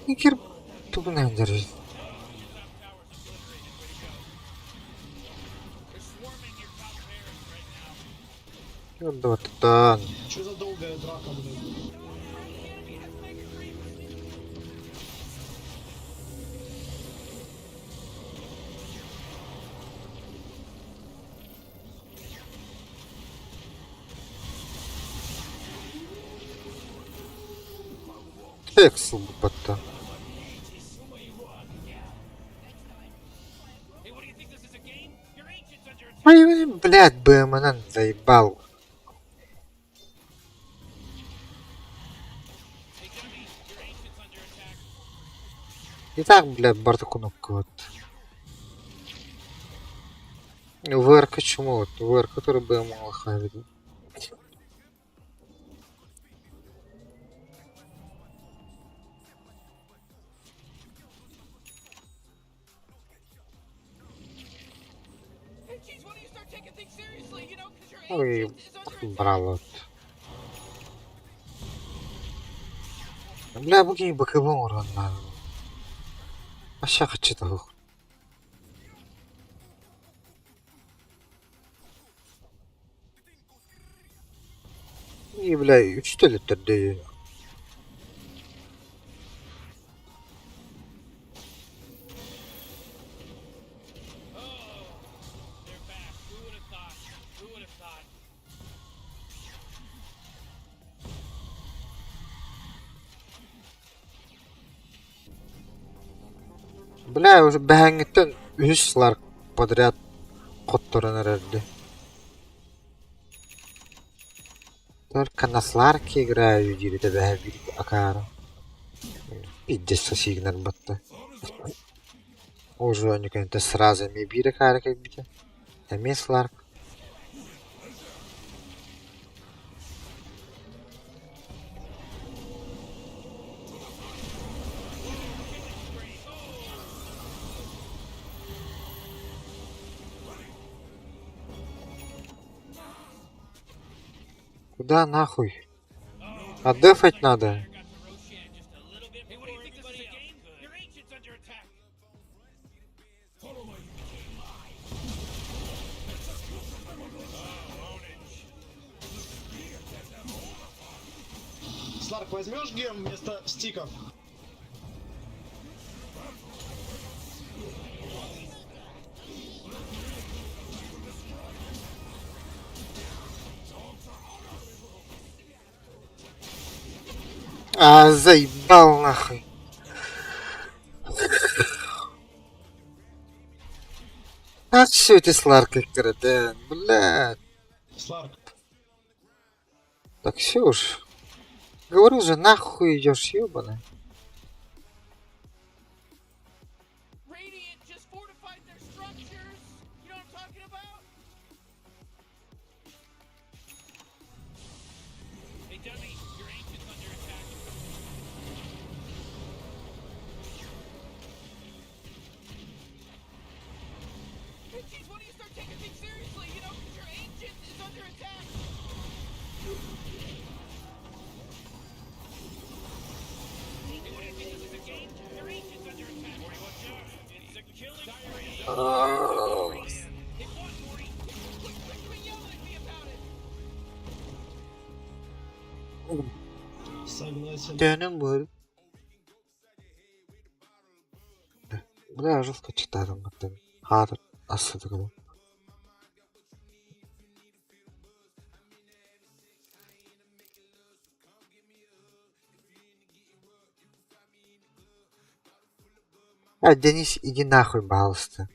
Никер, тут надо держать. Вот это. Что за долгая драка, блядь? Эксл, бота. Hey, what do you think this is a game? Your ancient's under attack. Ой, блядь, БМН заебал. Hey, dummy, your ancient's under attack. И так, блядь, барта кнопка вот. ВР почему? Вот ВР, который БМ лохавит. Hey, geez, why don't you start taking things seriously, you know, because your Ой, ancient is under attack. брал вот. Бля, букин бакабон уронна. Аша хочу того. И, бля, что ли тогда? They're back. Who would have thought? Who would have thought? Бля, уже бәңгіттен 3 сларк подряд қотторын әрді. Только на сларке играю, дирите бәхі акара. Пиздец сигнал батта. Уже они как-то сразу ми бире кара как бите. А ми сларк. Куда нахуй? Отдыхать надо. Hey, what do you think this is a game? Your ancient's under attack. Сларк, возьмешь гем вместо стиков? А, заебал нахуй. А чё эти сларки краден, блядь. Сларк. Так все уж. Говорю же, нахуй идешь, ёбаный. Radiant just fortified their structures. You know what I'm talking about? Hey, dummy, your ancient's under attack. Hey, geez, why don't you start taking things seriously? You know, 'cause your ancient is under attack. Hey, what do you think this is a game? Your ancient's under attack. Morty, watch out. It's a killing spree. Hey, what, Morty? Quit yelling at me about it. Согласен. Тянем был. Бля, жестко читаем. Хатер, асыдыгы. А, Денис, иди нахуй, пожалуйста.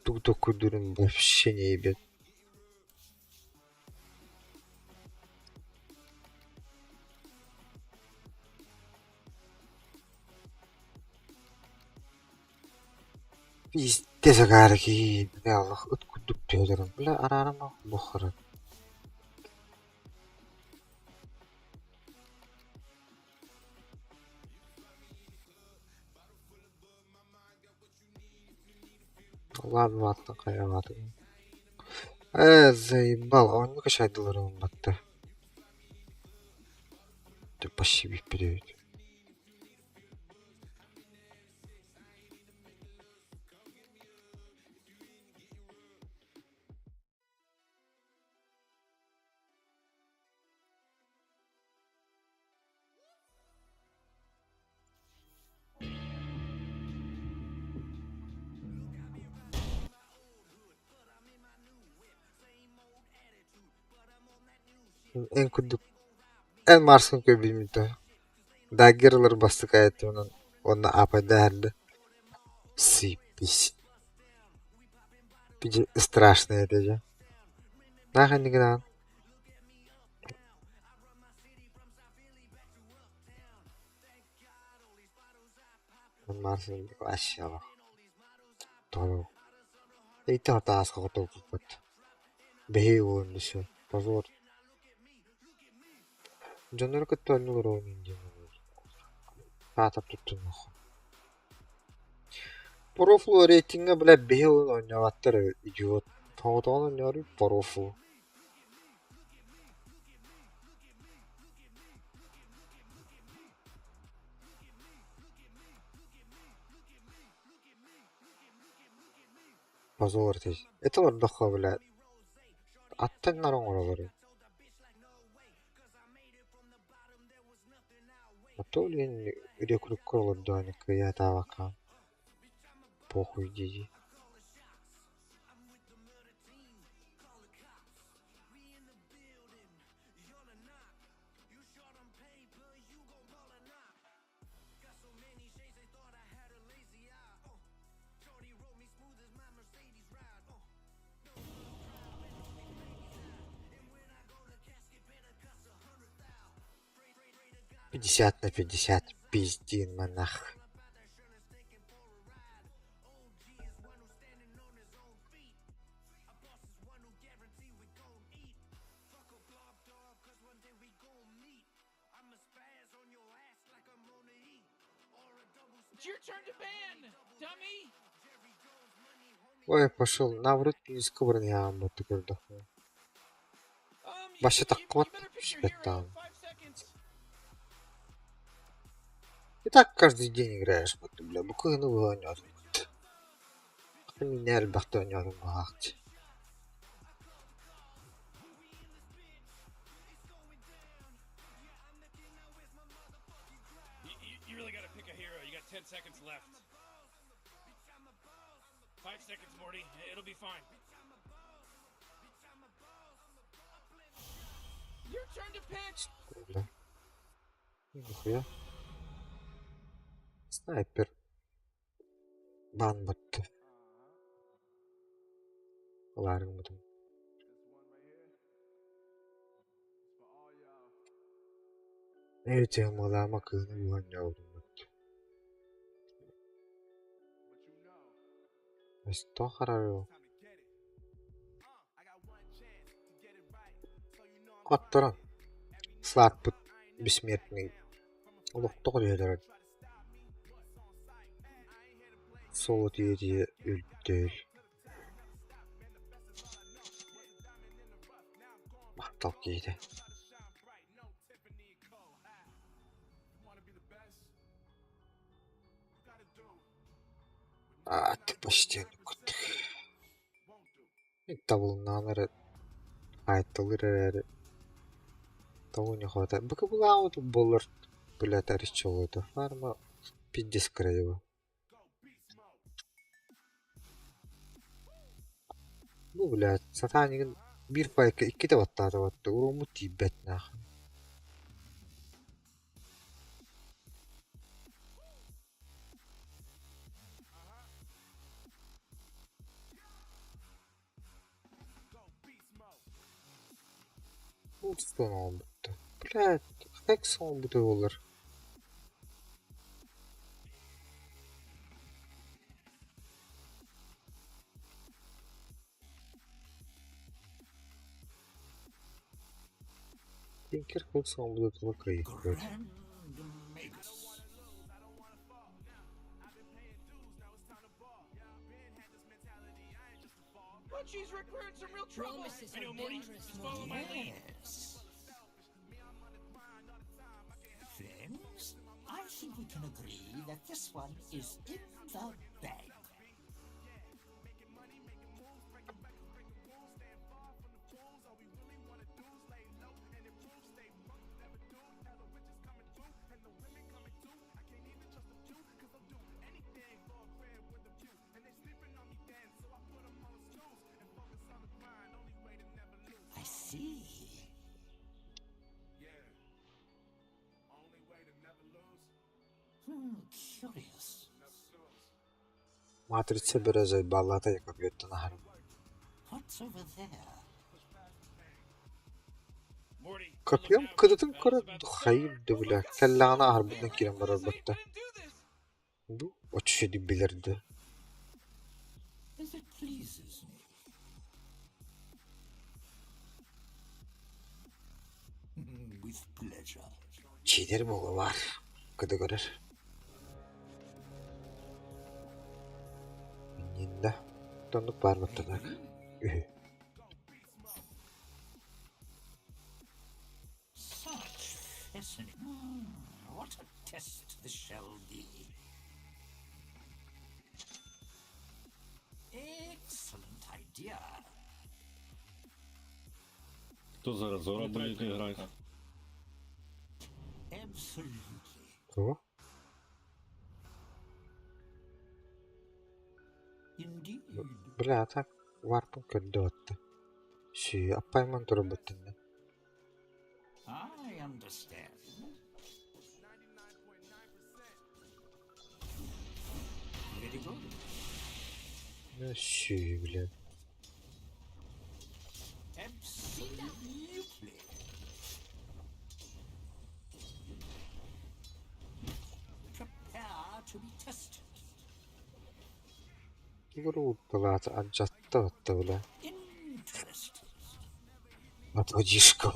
Тут такой дурень вообще не ебет. Пиздец, агарки, бля, Аллах, откуда пёдером, бля, арарама, бухара. Ладно, ладно, кая ладно. Заебал, а он не качает долларом, батта. Ты почти вперед. En kudduk. En Mars'ın köbülmüydü. Dagger'ları bastık ayeti onun. Onunla apa derdi. Сыпись. Страшно это же. Нахуй не гран. Марс'ın вообще бak. Doğru. İti hatası kadar kuput. Behi oyuncusu. Позор. Canları kötü oynuyor oyuncu. Атап туттун нахуй. Профлу рейтинге бля беги ойнаваттар идиот. Тоотон ойнор профлу. Позор тез. Это вот дохо бля. Аттан нарон оролор. Атолин рекрут колор доник я тавака. Похуй диди. 50/50. Пиздин монах. It's your turn to ban, dummy. Ой, пошел. Наврут из кубрын ямы тыкырдық. Башы таққылат. You better pick your Шпет hero. там. 5 seconds. И так каждый день играешь в эту, бля. Буквально выгонят. Меня ребята не отмахать. You really gotta pick a hero. You got 10 seconds left. 5 seconds, Morty. It'll be fine. Your turn to pick. Бля. Нихуя. Снайпер. Банбат. Ларин потом. Эти мадама кызны выгонял. Что хорошо. Аттаран. Слат бессмертный. Улуктук дедер. Солот еди үлдөл. Мактал кейді. Ты почти нукуттук. Табылынан әрі. Айтылыр әрі. Табыл не хватает. Быка была вот болар. Блять, аричал это. Фарма. 50 краева. Ну, блядь, сатанигин bir пайка 2 de battı battı. Urumu tibet nah. Вот что он будто. Блядь, как сон будет олар. Тинкер как сон будет лакай. Grand Magus. Bunchie's recruiting some real trouble. Promises I know, are Morty. dangerous, Just follow my lead. Yes. Friends, I think we can agree that this one is in the bag. I see. Curious. Матрица бере заебалата я как это нахрен. What's over there? Morty, Копьем кыдытын көрөт хайырды бля. Келлағына арбыдан кирен барар батта. Бу очуди билерди. If it pleases me. With pleasure. Чидер болу бар. Кыды көрөр. Минда. Тондук бар баттана. Such fascinating. What a test this shall be. Excellent idea. Кто за Разора будет играть? Absolutely. Кого? Indeed. Бля, так варпын көрдө атты. Ши, апайман туру баттында. I understand. Very good. Ши, бля. Absolutely. Бруталаат аджаттаватта бля. Interesting. Отводишка.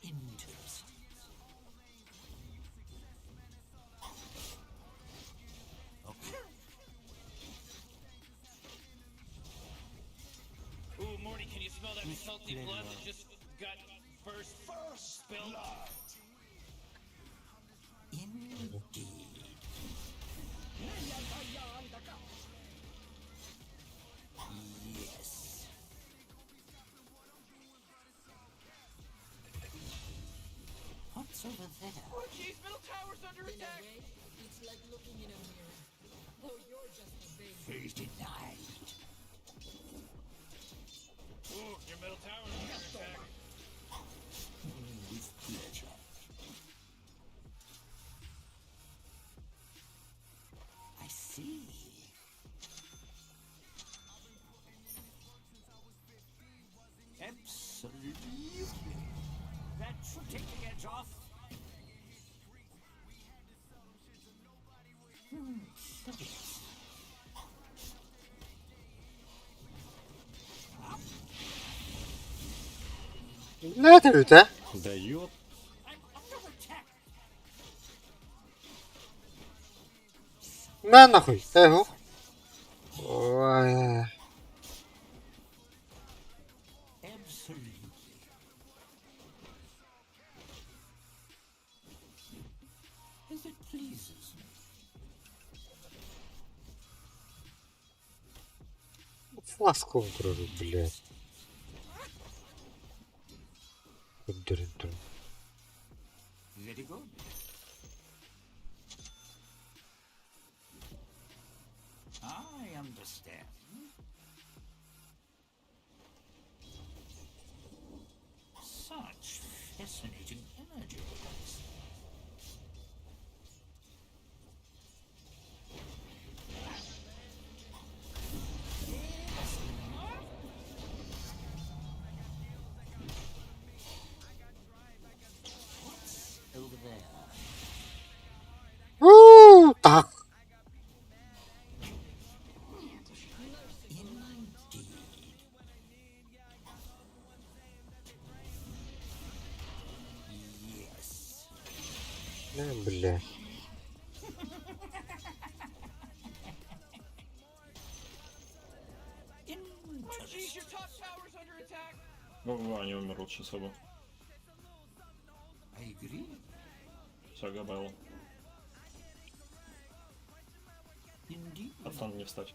Interesting. Okay. Ooh, Morty, can you smell that salty blood that just got first spilled? Indeed. Yes. What's over there? Oh, jeez, middle tower's under attack. It's like looking in a mirror. Though you're just a baby. Denied. Ooh, your middle tower's under attack. With pleasure. I see. Absolutely. That should take the edge off. Look at this. Нахуй ты? Дает. I'm under attack. На нахуй. Ого. Ой. Absolutely. As it pleases me. Фласком крови, блядь. Дурень. Very good. I understand. Such fascinating energies. What's over there? Так. Indeed. Yes. Бля. Oh, jeez, your top tower's under attack. Во, они умрут сейчас оба. I agree. Все, Габелла. Indeed. Пацан, не встать.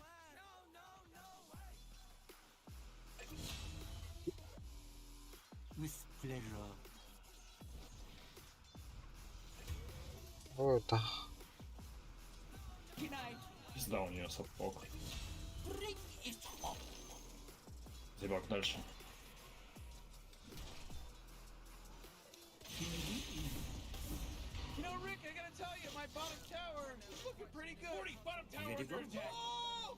With pleasure. Вот так. Good night. Пизда у нее сапог. Bring it on. Зебак дальше. You know, Rick, I gotta tell you, my bottom tower is looking pretty good. 40, bottom tower Very under good. attack. Oh!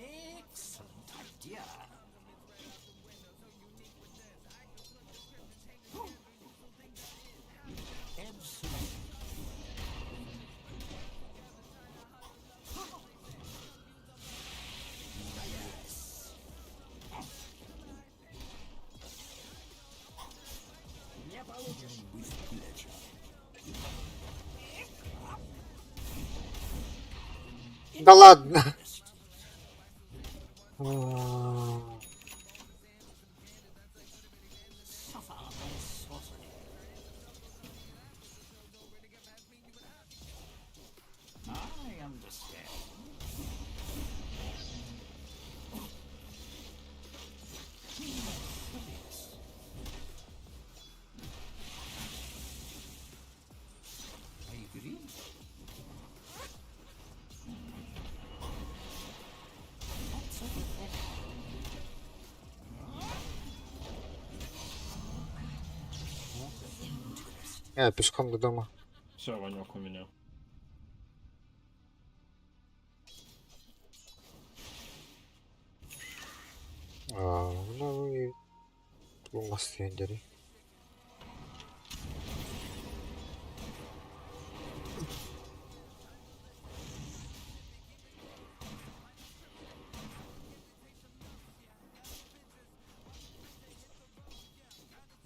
Excellent idea. Absolutely. Yes. With pleasure. Да ладно. Suffer my sorcery. I understand. Yes. I agree. What's over there? Interesting. Я пешком до дома. Все, Ванек у меня. Ну и булмас дегендери.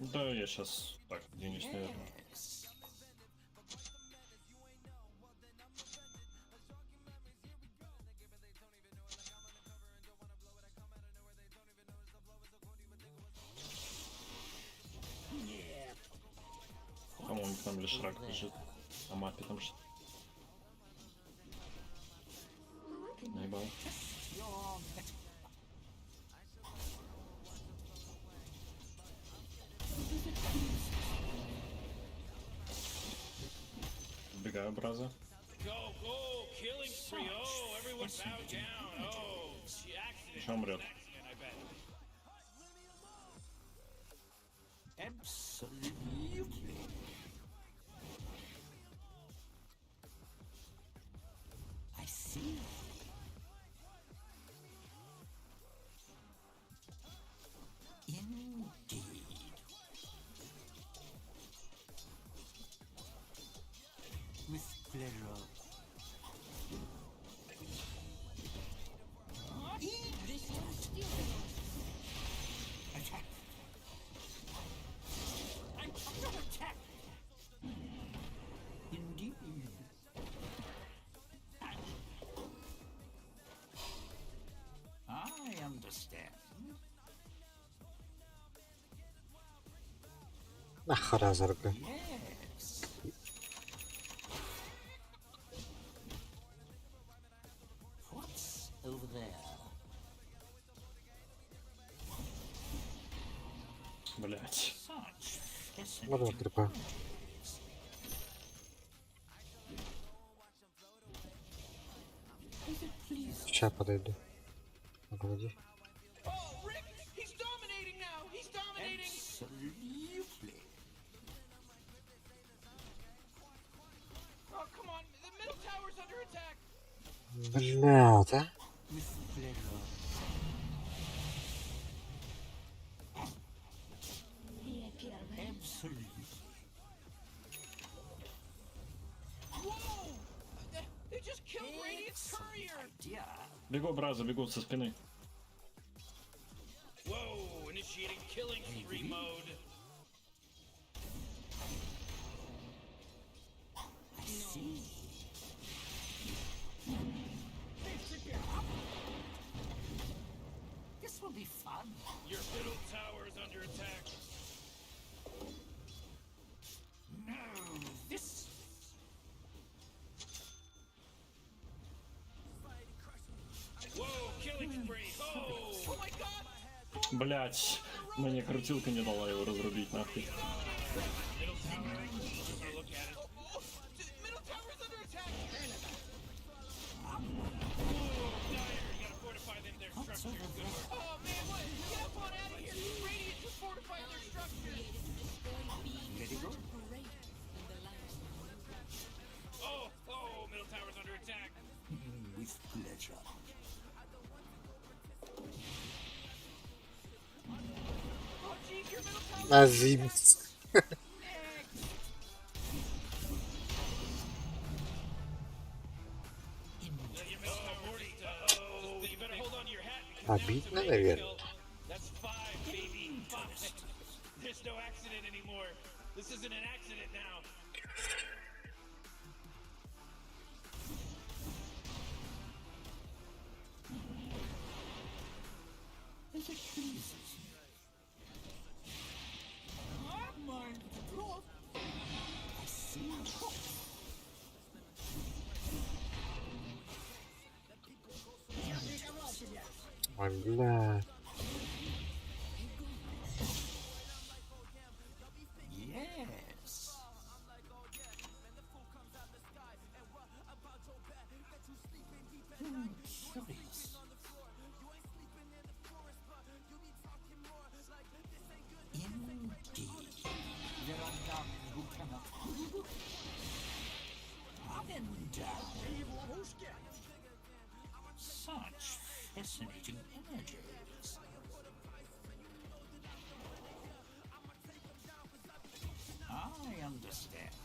Да, я сейчас так денюсь, наверное. Yes. По-моему, там лишь рак лежит. На мапе там что. Наебал. Your metal. Бегаю, браза. Go, go, killing spree. Oh, everyone bow down. Oh, she accident. Еще умрет. Accident, I bet. Absolutely. I see. Indeed. With pleasure. This will steal the Attack. I'm under attack. Indeed. I understand. Нахер разорга. Yes. What's over there? Блять. Such Вот fascinating трипа. Is it please? Сейчас подойду. Ну, погоди. Oh, Rick, he's dominating now. He's dominating. Absolutely. Oh, come on. The middle tower's under attack. Блядь, а? With pleasure. Absolutely. Whoa! They just killed Radiant's courier. Idea. Бегу, браза, бегу со спины. Whoa! Initiating killing spree mode. I see. This will be fun. Your middle tower's under attack. No, this. Whoa! Killing spree. Oh! Oh my God! Блять. Мне крутилка не дала его разрубить нахуй. Middle tower. I'll look at it. Oh, middle tower's under attack. Dire. You gotta fortify them. Their structures. Oh man, what? Get up on out of here. Radiant just fortified their structures. Very good. Oh, oh, middle tower's under attack. With pleasure. Oh, geez, your middle tower. Назим. Your middle tower's just, oh, you better hold on to your hat. because now Обидно, it's a major наверное. kill. That's 5, baby. 5. There's no accident anymore. This isn't an accident now. As it pleases me. Mind the draw. I see. Ой, бля. Yes. Curious. Indeed. There are none who cannot prove. Up and down. Such fascinating energies. I understand.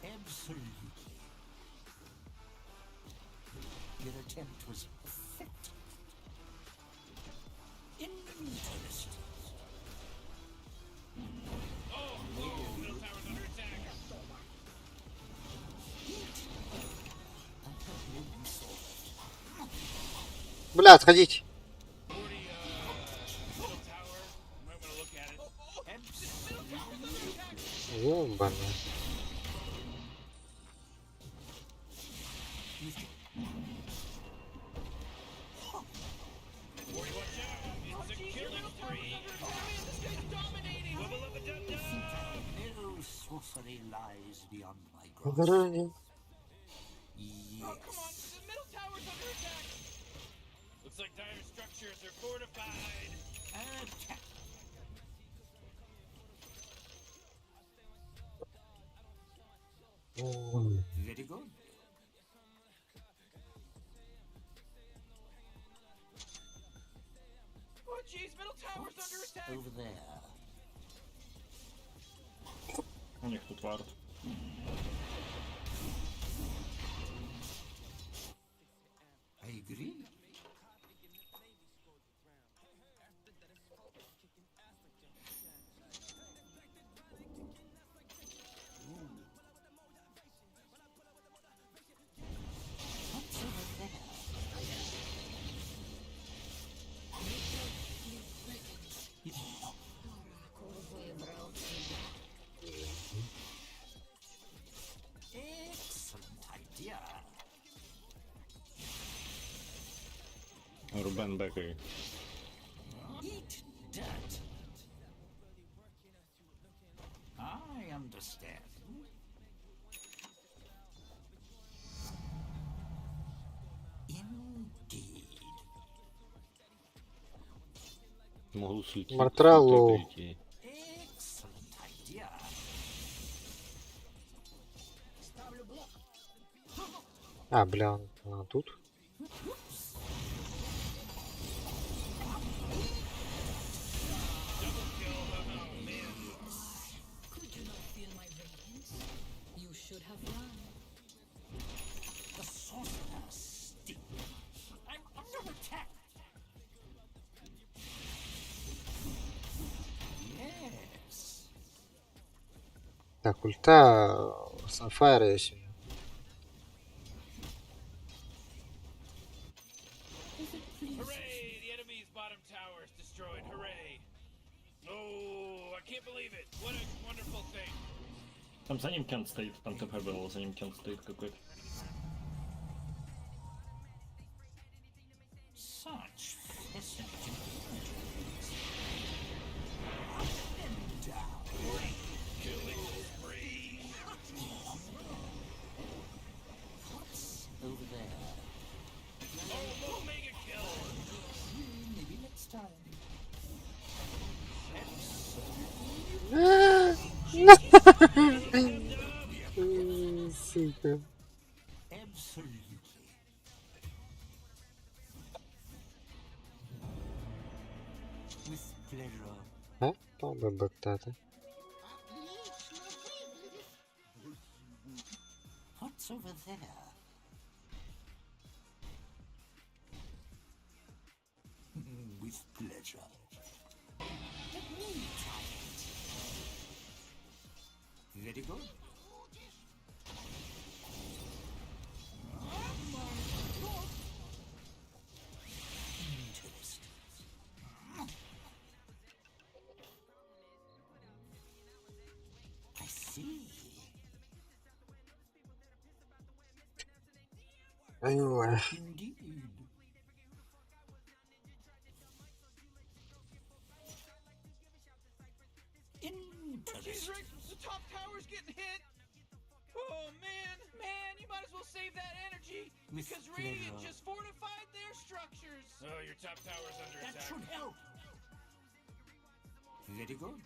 Absolutely. Your attempt was effective. Бля, отходите. Middle tower. Might want to look at it. Ёбаный. Morty, watch out. It's a killing spree. Wubba lubba dub dub. No sorcery lies beyond my grasp. Дороги. Yes. The middle tower's under attack. Looks like dire structures are fortified. Attack. Very good. Oh, jeez, middle tower's under attack. Over there. У них тут вард. I agree. What's over there? Excellent idea. Рубен бекає. Eat dirt. I understand. Indeed. Могу слететь. Мартрелло. Excellent idea. А, бля, он тут. Could you not feel my radiance? You should have run. The sorcerer stick. I'm under attack. Yes. Так, ульта Санфайра есть у него. Hooray! The enemy's bottom tower is destroyed. Hooray! Oh, I can't believe it. What a wonderful thing. Там за ним Кент стоит, там ТП было, за ним Кент стоит какой-то. Such fascinating. Killing spree. What's over there? Oh, mega kill. Maybe next time. Сука. Absolutely. With pleasure. А? Помню бактата. What's over there? With pleasure. Let me try it. Very good. Interesting. I see. Ой. Indeed. Jeez, Interesting. Rick, the top tower's getting hit. Oh, man, you might as well save that energy. With Because Radiant pleasure. just fortified their structures. Oh, your top tower's under That attack. should help. Very good.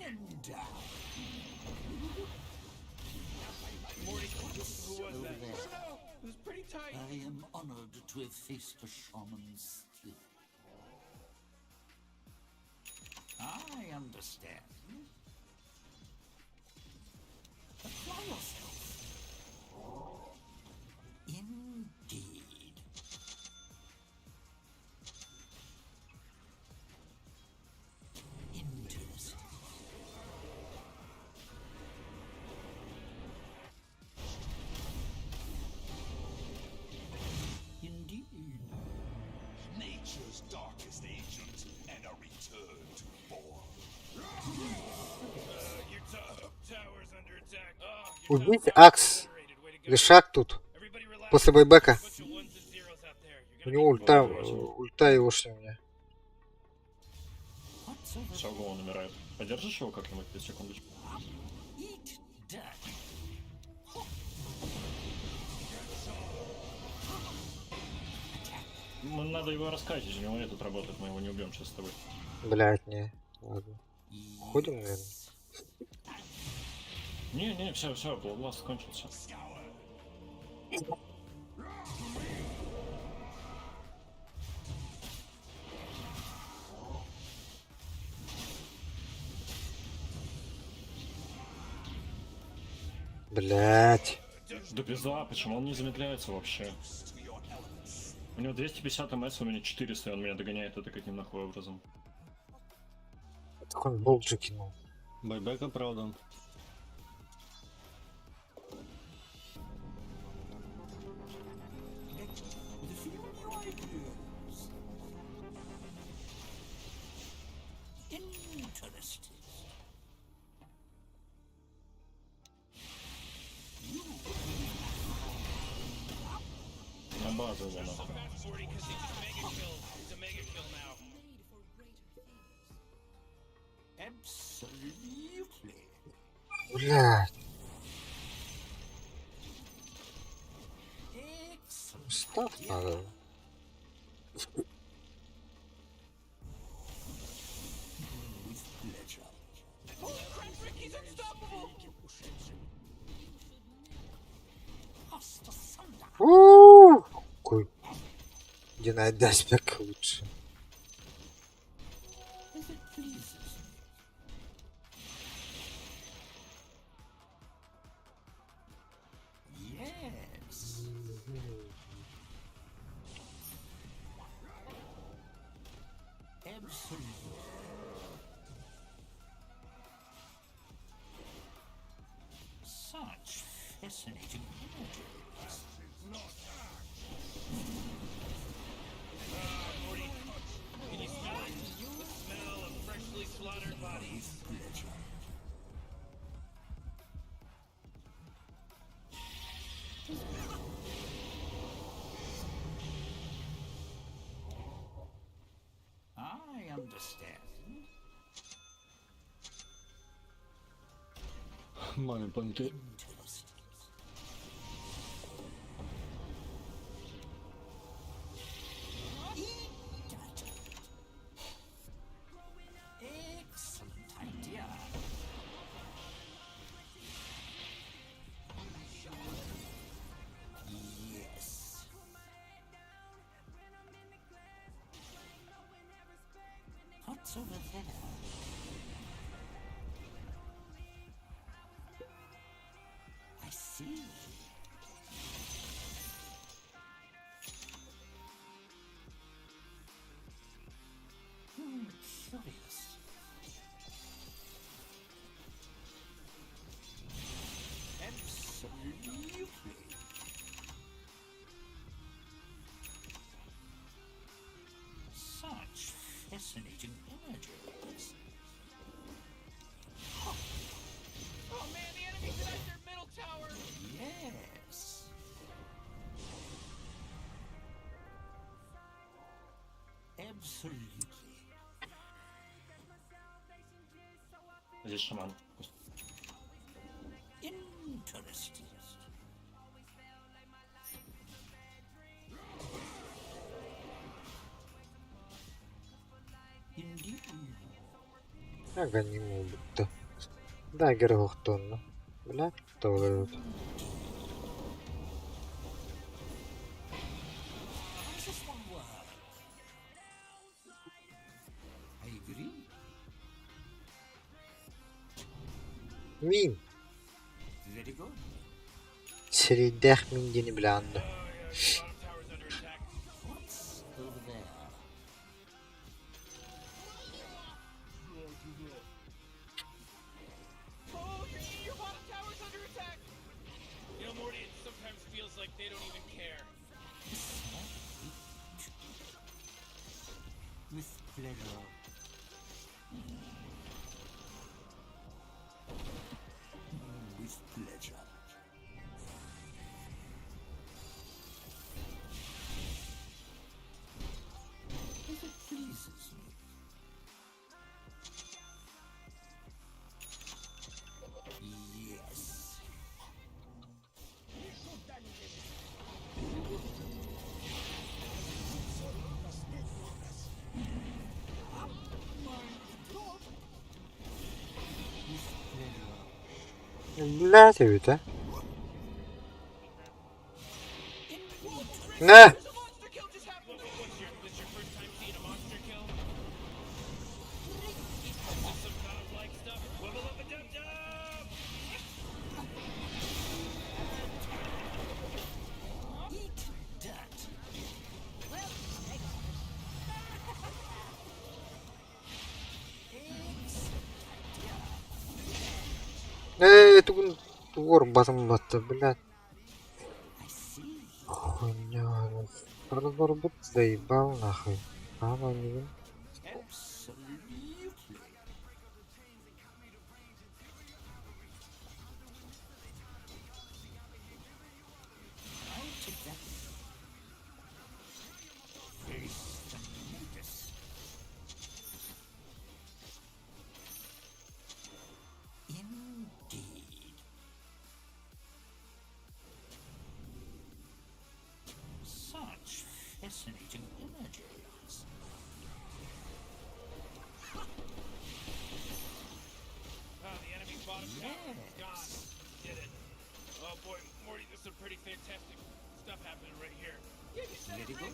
And down. Morty, who was Over that? there. No, it was pretty tight. I am honored to have faced a shaman's skill. I understand. Apply yourself. Indeed. Interesting. Убить Акс. Лишак тут. После байбека. У него ульта его у меня. Все, он умирает. Подержишь его как-нибудь 5 секундочку? Eat dirt. Надо его раскачивать, у него нет тут работает, мы его не убьем сейчас с тобой. Блять, не. Ладно. Ходим, наверное. Не, все, Bloodlust кончился. Блять. Да пизда, почему он не замедляется вообще? У него 250 МС, у меня 400, и он меня догоняет, это каким нахуй образом? Так он болджи кинул. Байбек оправдан. Interesting. На базу его нахуй. Absolutely. Блять. Excellent. Устав надо. With pleasure. Hasta thunder. Какой. Динай Даспек лучше. If it pleases me. Yes. Absolutely. Such fascinating images. Can you smell it? The smell of freshly slaughtered bodies. Pleasure. I understand. Маме понты. Interesting. Excellent idea. Yes. What's over there? I see. Curious. Absolutely. Such fascinating images. Oh man, the enemy's at their middle tower! Yes. Absolutely. Здесь шаман. Interesting. Indeed. Ага, не будто. Дагер Гохтонно. Бля, то Just one word. I agree. Мин. Very good. Середях мин дени блянда. What's over there? Oh, your bottom tower's under attack! You know, Morty, it sometimes feels like they don't even care. With pleasure. With pleasure. Блядь, это. На! There's a monster kill just happened. This your first time seeing a monster kill? Some kind of like stuff. Wubba lubba dub dub. Eat dirt. Well, Тугун тугор басым батты, блядь. I see. Хуйня. Разбор будь заебал нахуй. Ага, не. Absolutely. I'll take that. Face the notice. Indeed. Such fascinating images. The enemy's bottom tower is gone. Did it. Oh boy, Morty, there's some pretty fantastic stuff happening right here. Yeah, you said Let it it go. right.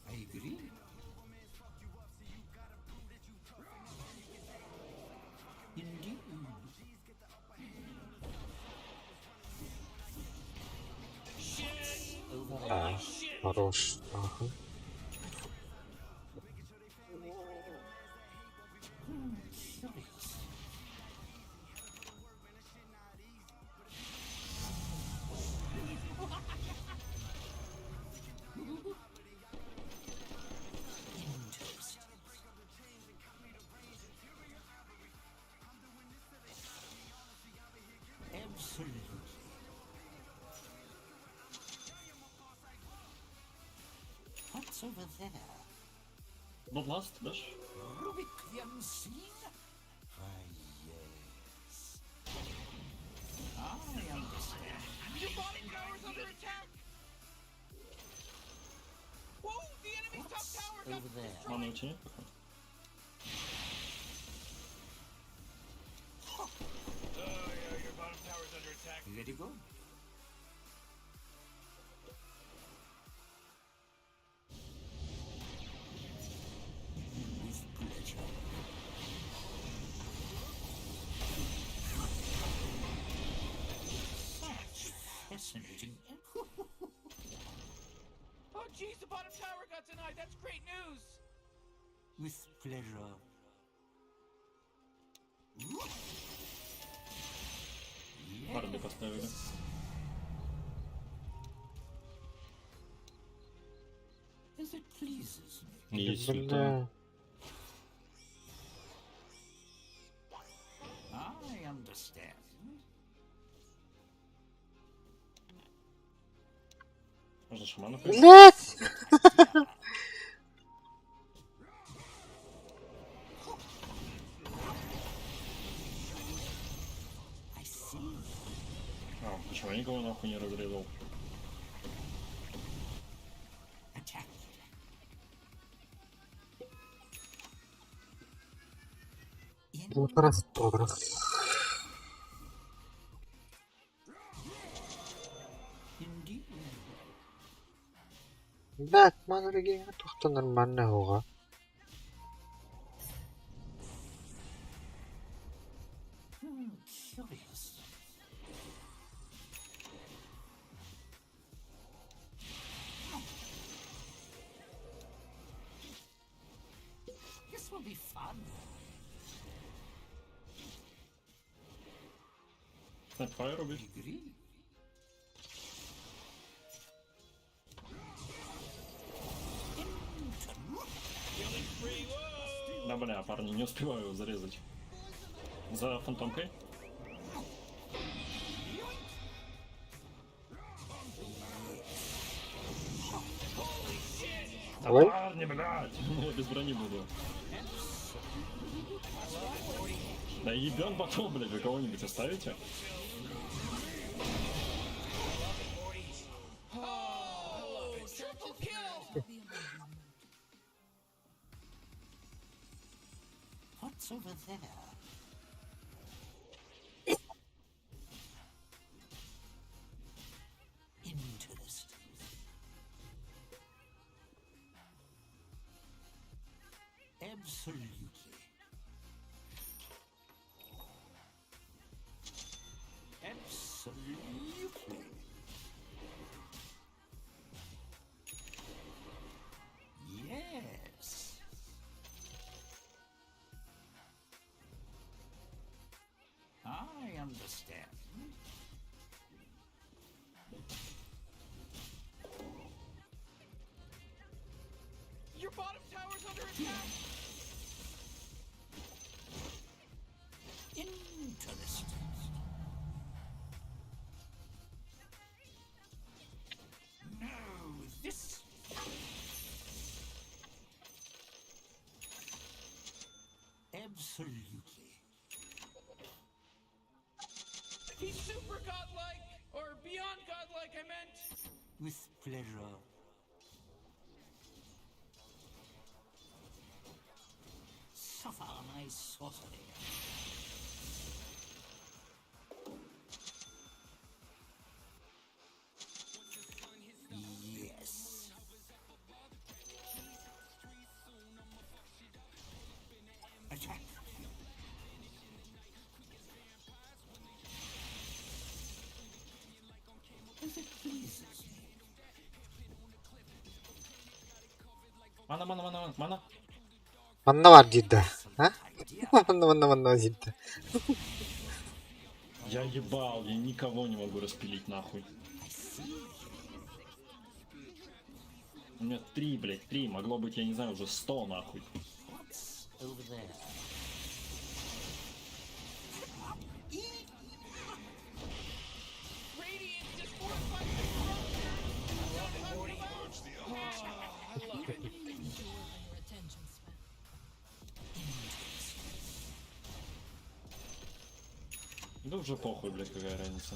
I agree. Indeed. А, хорош. Ага. Curious. Interesting. Absolutely. What's over there? Bloodlust, дашь? Rubikian scene? Why, yes. I understand. Your bottom tower's under attack. Whoa, the enemy's top tower got Over there. Мана у тебя нет пока? yeah, your bottom tower's under attack. Let it go. With pleasure. Such fascinating. Oh jeez, the bottom tower got denied. That's great news. With pleasure. Барби поставили. As it pleases me. Есть ульта. Бля. I understand. Можно шамана. Блядь! I see. А, почему я никого нахуй не разрезал? Attack. Раз, раз. Indeed. Блядь, манреги тухта нормально होगा. Curious. This will be fun. Снайпфайр убить. Agree. Да, бля, парни, не успеваю его зарезать. За фантомкой. Да Ой. парни, блядь! Я без брони буду. Да ебен потом, блядь, вы кого-нибудь оставите? Triple kill. What's there. Interesting. Absolutely. Absolutely. Yes. I understand. Your bottom tower's under attack! Interesting. No, this. Absolutely. He's super godlike! Or beyond godlike, I meant! With pleasure. Suffer my sorcery. Yes. Attack. If it pleases me. Mana, mana, mana, mana, mana. Manna var cidden. Ha? Manna cidden. Я ебал, я никого не могу распилить нахуй. У меня 3, блядь, 3. Могло быть, я не знаю, уже 100 нахуй. What's over there? Radiant just fortified the structure! I love it. Your attention span. Да уже похуй, блядь, какая разница.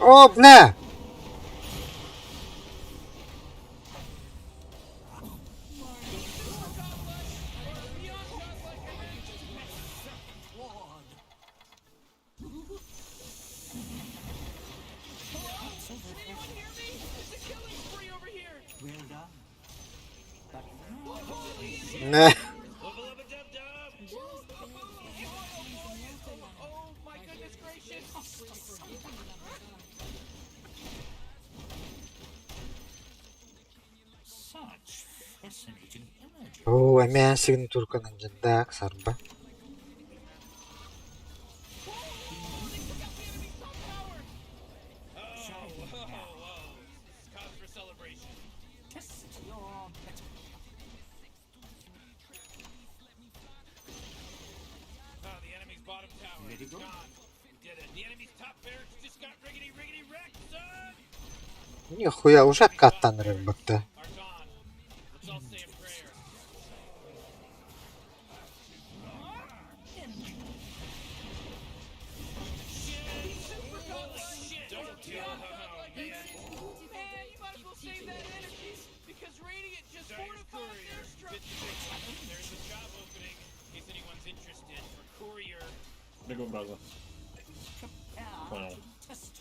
О, бля! Well done. But Ne? Oh my goodness gracious! such fascinating energy. Oo, hemen signature kanınca sarba. Cause for celebration. Test your metal. The enemy's bottom tower Ready is to go? gone. We did it. The enemy's top barracks just got riggedy wrecked, son! Нихуя, уже каттанырыр бакта. Are gone. Let's all say a prayer. Don't kill him. Man, you might as well save that energy because Radiant just fortified their structure. There's a job opening in case anyone's interested for courier. Бегу, браза. Prepare Понял. to test.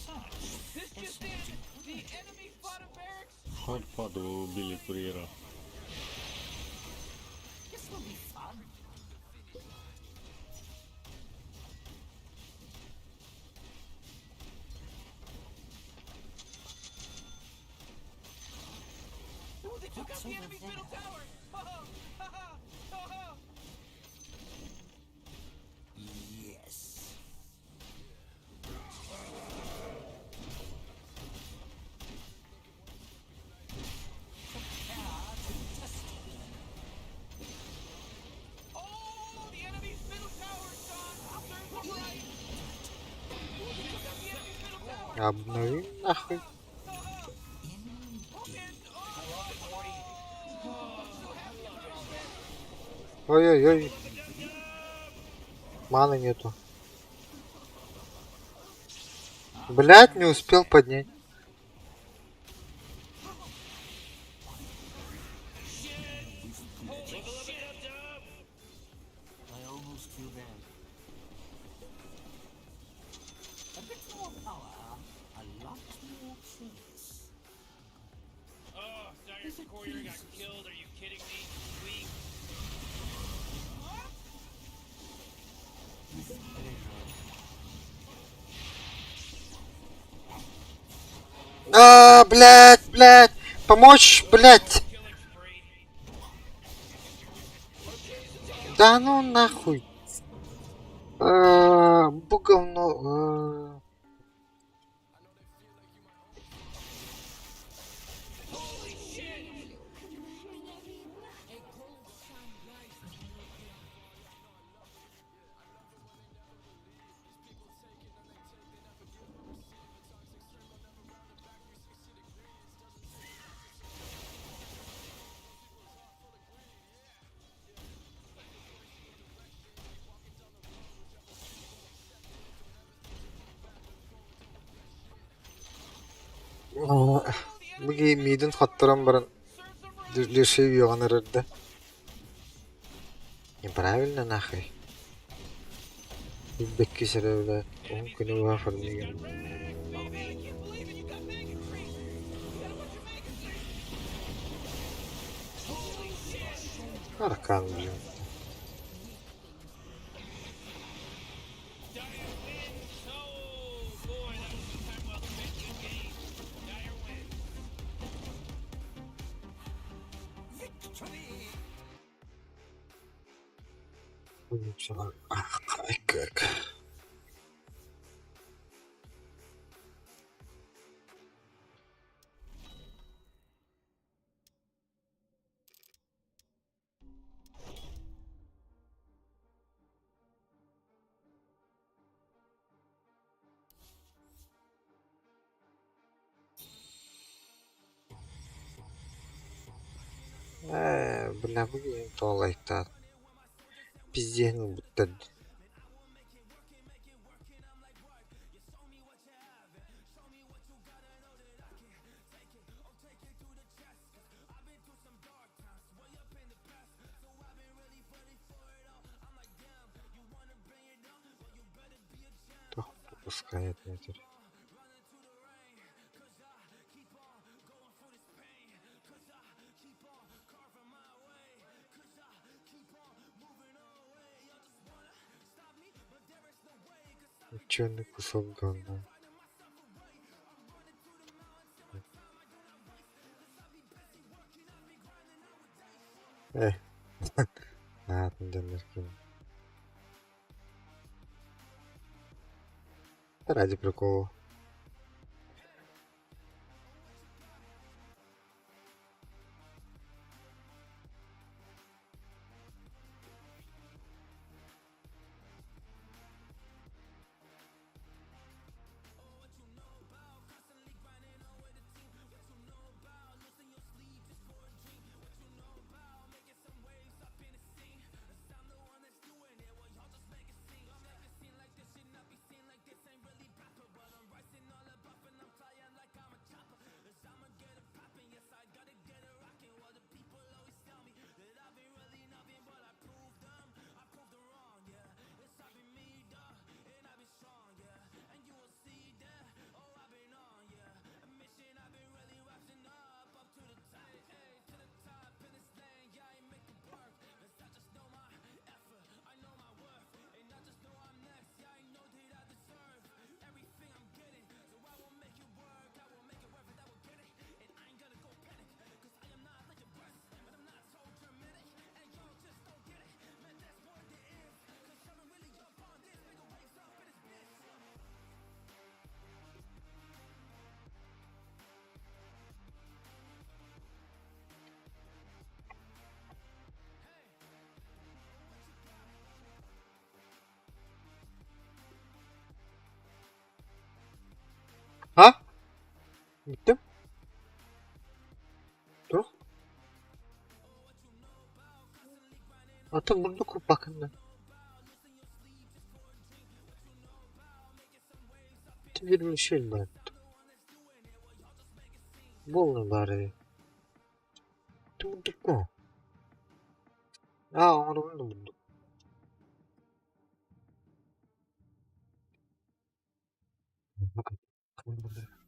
Such This just in, the enemy's bottom barracks. Хоть паду, убили курьера. This will be fun. Oh, they took out What's the over enemy's there? middle tower. Yes. Prepare to test. Oh, the enemy's middle tower, son. Serves them right. Oh, they took out the enemy's middle tower. Обнови нахуй. Ой-ой-ой. Маны нету. Блять, не успел поднять. I almost feel bad. A bit more power, a lot more chance. Oh, Dire Courier got killed. Are you kidding me? Weak. Блять, помочь, блять. Killing spree. Да ну нахуй. Говно. Буги мидин хотторон баран дүрлешей уйган эрерде. Неправильно нахуй. Бекки сере блядь. Он күнү уга фармиген. Аркан, блин. Ничего. Ай, как. Бля, буги толайта. Пиздец, будто. Toch попускает ветер. Черный кусок говна. Ладно, Демеркин. Ради прикола. А? Bitti. Dur. Atın bunu kur bakın da. Вермишель, брат. Полный бары. Тудуко. Он буду. Ну-ка, кого буду?